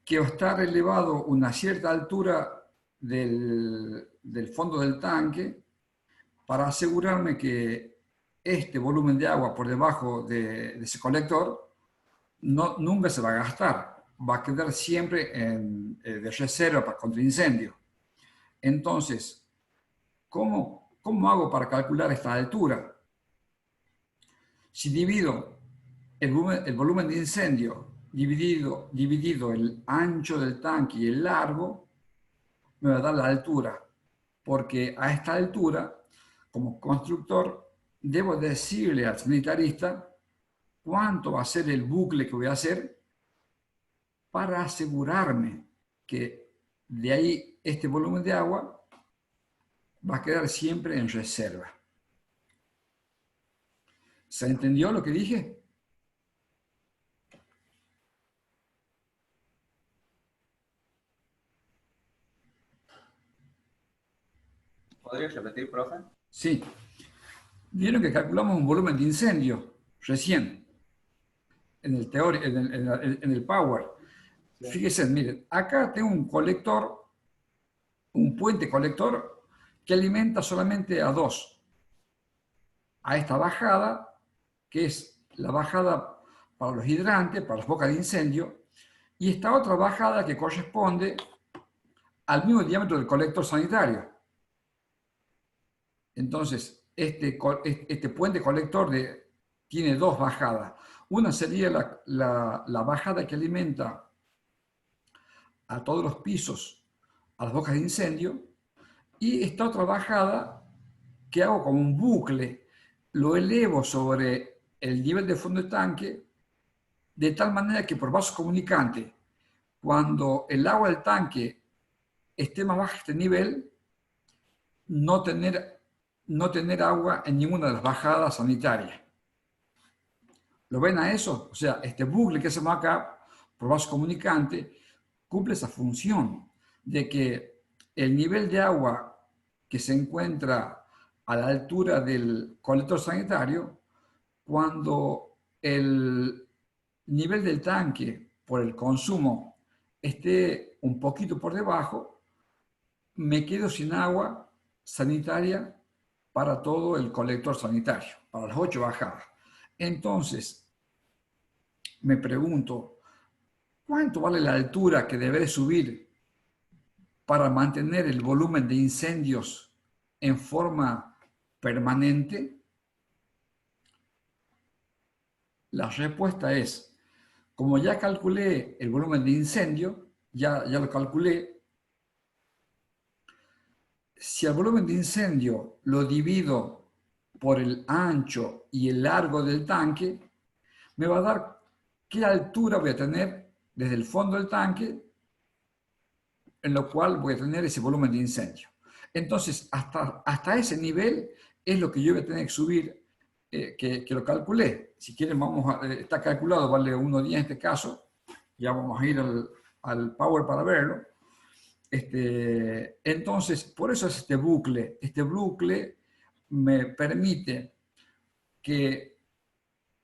que está elevado una cierta altura del fondo del tanque para asegurarme que este volumen de agua por debajo de ese colector nunca se va a gastar, va a quedar siempre de reserva contra incendio. Entonces, ¿cómo hago para calcular esta altura? Si divido el volumen de incendio dividido el ancho del tanque y el largo, me va a dar la altura, porque a esta altura, como constructor, debo decirle al sanitarista cuánto va a ser el bucle que voy a hacer para asegurarme que de ahí este volumen de agua va a quedar siempre en reserva. ¿Se entendió lo que dije? ¿Podría repetir, profe? Sí. Vieron que calculamos un volumen de incendio recién en el Power. Sí. Fíjense, miren, acá tengo un colector, un puente colector que alimenta solamente a dos. A esta bajada, que es la bajada para los hidrantes, para las bocas de incendio, y esta otra bajada que corresponde al mismo diámetro del colector sanitario. Entonces, este puente colector tiene dos bajadas. Una sería la bajada que alimenta a todos los pisos, a las bocas de incendio, y esta otra bajada que hago como un bucle, lo elevo sobre el nivel de fondo de tanque, de tal manera que por vaso comunicante, cuando el agua del tanque esté más baja de este nivel, no tener agua en ninguna de las bajadas sanitarias. ¿Lo ven a eso? O sea, este bucle que hacemos acá, por vaso comunicante, cumple esa función de que el nivel de agua que se encuentra a la altura del colector sanitario, cuando el nivel del tanque por el consumo esté un poquito por debajo, me quedo sin agua sanitaria para todo el colector sanitario, para las 8 bajadas. Entonces, me pregunto, ¿cuánto vale la altura que deberé subir para mantener el volumen de incendios en forma permanente? La respuesta es, como ya calculé el volumen de incendio, ya lo calculé, si el volumen de incendio lo divido por el ancho y el largo del tanque, me va a dar qué altura voy a tener desde el fondo del tanque, en lo cual voy a tener ese volumen de incendio. Entonces, hasta ese nivel es lo que yo voy a tener que subir, que lo calculé. Si quieren, está calculado, vale 1.10 en este caso. Ya vamos a ir al Power para verlo. Entonces, por eso es este bucle. Este bucle me permite que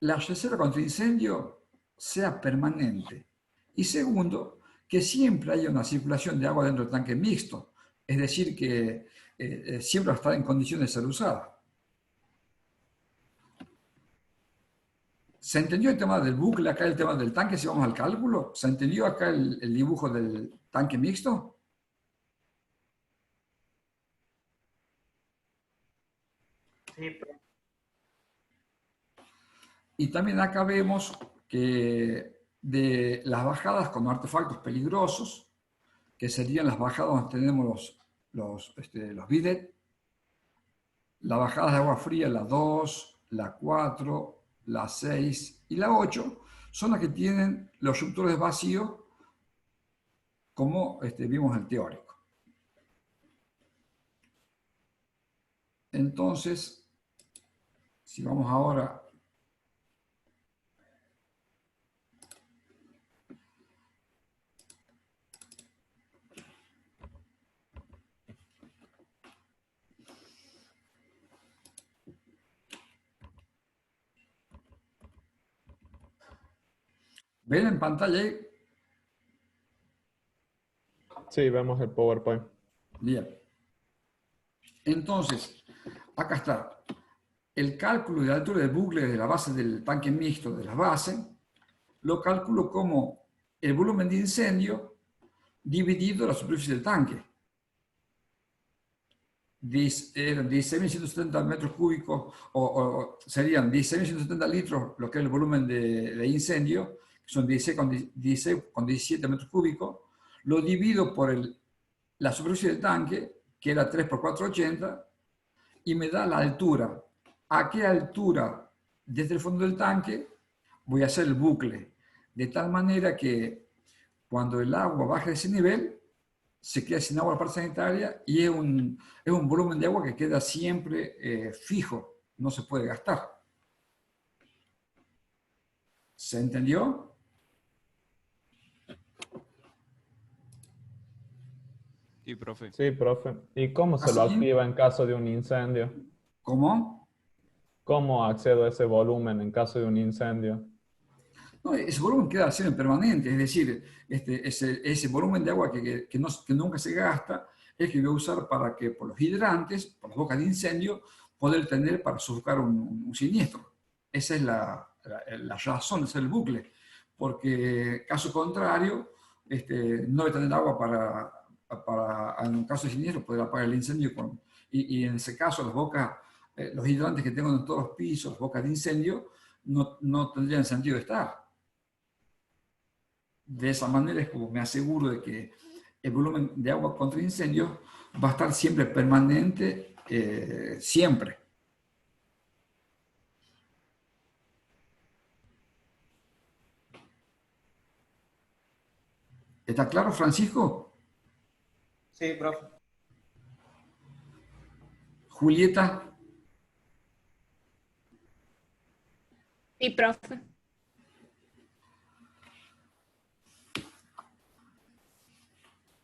la reserva contra incendio sea permanente. Y segundo, que siempre haya una circulación de agua dentro del tanque mixto. Es decir, que siempre va a estar en condiciones de ser usada. ¿Se entendió el tema del bucle, acá el tema del tanque, si vamos al cálculo? ¿Se entendió acá el dibujo del tanque mixto? Sí, pero... Y también acá vemos que de las bajadas con artefactos peligrosos, que serían las bajadas donde tenemos los bidet, las bajadas de agua fría, la 2, la 4, la 6 y la 8, son las que tienen los reductores de vacío, como vimos en el teórico. Entonces, si vamos ahora ¿ven en pantalla ahí? Sí, vemos el PowerPoint. Bien. Entonces, acá está. El cálculo de la altura del bucle de la base del tanque mixto de la base, lo calculo como el volumen de incendio dividido la superficie del tanque. Eran 16.170 metros cúbicos, o serían 16.170 litros lo que es el volumen de incendio, que son 16 con 17 metros cúbicos, lo divido por la superficie del tanque, que era 3 por 480, y me da la altura. ¿A qué altura desde el fondo del tanque voy a hacer el bucle? De tal manera que cuando el agua baje de ese nivel, se queda sin agua la parte sanitaria y es un volumen de agua que queda siempre fijo, no se puede gastar. ¿Se entendió? Sí, profe. Sí, profe. ¿Y cómo se lo ¿Así? activa en caso de un incendio? ¿Cómo? ¿Cómo accedo a ese volumen en caso de un incendio? No, ese volumen queda siempre permanente, es decir, ese volumen de agua que nunca se gasta es el que voy a usar para que por los hidrantes, por las bocas de incendio, poder tener para sofocar un siniestro. Esa es la razón de hacer el bucle, porque caso contrario, no voy a tener agua para en un caso de siniestro, poder apagar el incendio. Y en ese caso, las bocas, los hidrantes que tengo en todos los pisos, las bocas de incendio, no tendrían sentido de estar. De esa manera es como me aseguro de que el volumen de agua contra incendios va a estar siempre permanente, siempre. ¿Está claro, Francisco? Sí, profe. Julieta. Sí, profe.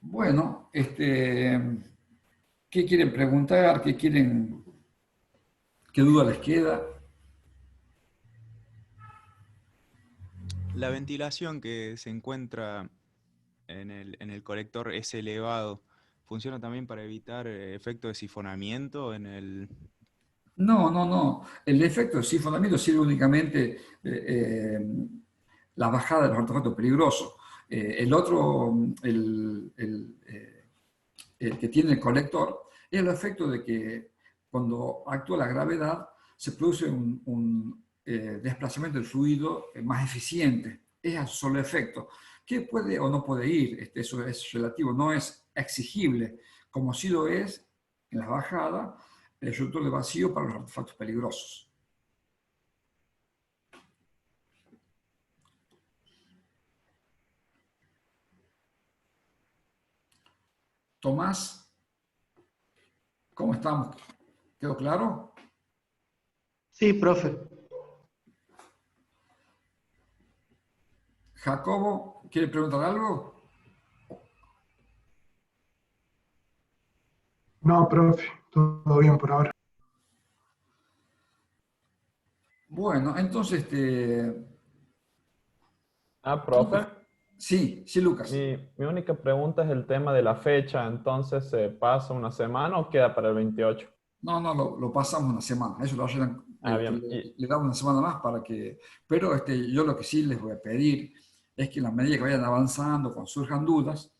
Bueno, ¿qué quieren preguntar? ¿Qué duda les queda? La ventilación que se encuentra en el colector es elevado. ¿Funciona también para evitar efecto de sifonamiento en el...? No. El efecto de sifonamiento sirve únicamente la bajada de los artefactos peligrosos. El otro, el que tiene el colector, es el efecto de que cuando actúa la gravedad se produce un desplazamiento del fluido más eficiente. Es el solo efecto. ¿Qué puede o no puede ir? Eso es relativo, no es exigible, como sí lo es en la bajada el reductor de vacío para los artefactos peligrosos. Tomás, ¿cómo estamos? ¿Quedó claro? Sí, profe. Jacobo, ¿quiere preguntar algo? No, profe, todo bien por ahora. Bueno, entonces, Profe. Sí, Lucas. Mi única pregunta es el tema de la fecha. Entonces, ¿se pasa una semana o queda para el 28? No, lo pasamos una semana. Eso lo arreglan, Bien. le damos una semana más para que... Pero yo lo que sí les voy a pedir es que en la medida que vayan avanzando, cuando surjan dudas,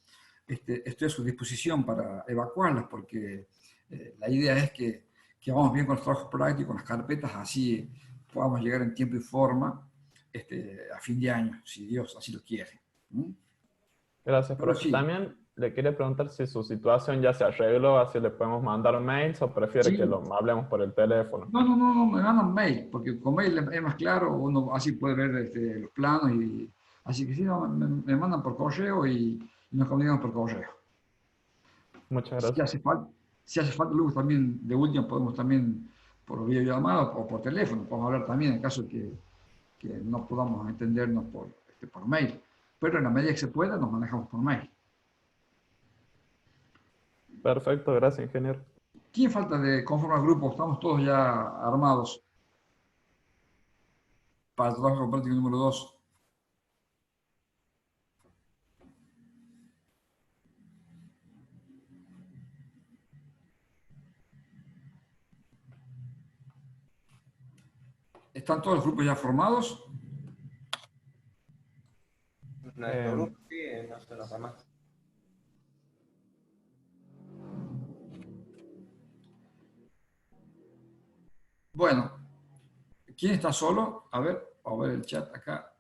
estoy a su disposición para evacuarlas, porque la idea es que vamos bien con los trabajos prácticos, con las carpetas, así podamos llegar en tiempo y forma a fin de año, si Dios así lo quiere. Gracias, profe. Sí. También le quería preguntar si su situación ya se arregló, así le podemos mandar mails o prefiere que lo hablemos por el teléfono. No, me mandan mail, porque con mail es más claro, uno así puede ver los planos, así que sí, me mandan por correo y nos comunicamos por correo. Muchas gracias. Si hace falta luego también, de último, podemos también por videollamada o por teléfono, podemos hablar también en caso que no podamos entendernos por mail. Pero en la medida que se pueda, nos manejamos por mail. Perfecto, gracias, ingeniero. ¿Quién falta de conformar grupo? Estamos todos ya armados para el trabajo práctico número 2. ¿Están todos los grupos ya formados? Nuestro grupo sí, no sé los demás. Bueno, ¿quién está solo? A ver el chat acá.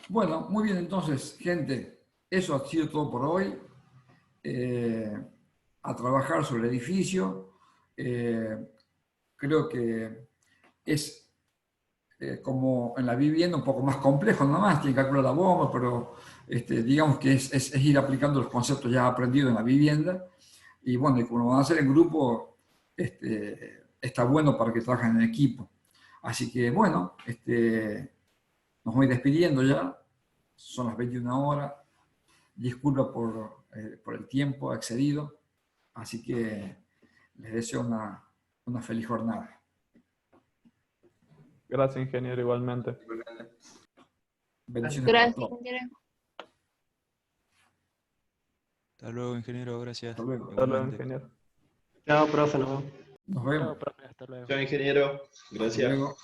Bueno, muy bien, entonces, gente. eso ha sido todo por hoy. A trabajar sobre el edificio. Creo que es como en la vivienda un poco más complejo nomás, tiene que calcular la bomba, pero digamos que es ir aplicando los conceptos ya aprendidos en la vivienda. Y bueno, y como van a hacer en grupo, está bueno para que trabajen en equipo. Así que bueno, nos voy despidiendo ya. Son las 21 horas. Disculpa por el tiempo excedido. Así que les deseo una feliz jornada. Gracias, ingeniero, igualmente. Bendiciones para todos. ingeniero. Hasta luego, ingeniero, gracias. Hasta luego. Hasta luego, Igualmente. ingeniero. Chao, profe, nos vemos. Nos vemos. Chao, profe, hasta luego. Chao, ingeniero. Hasta Gracias. luego.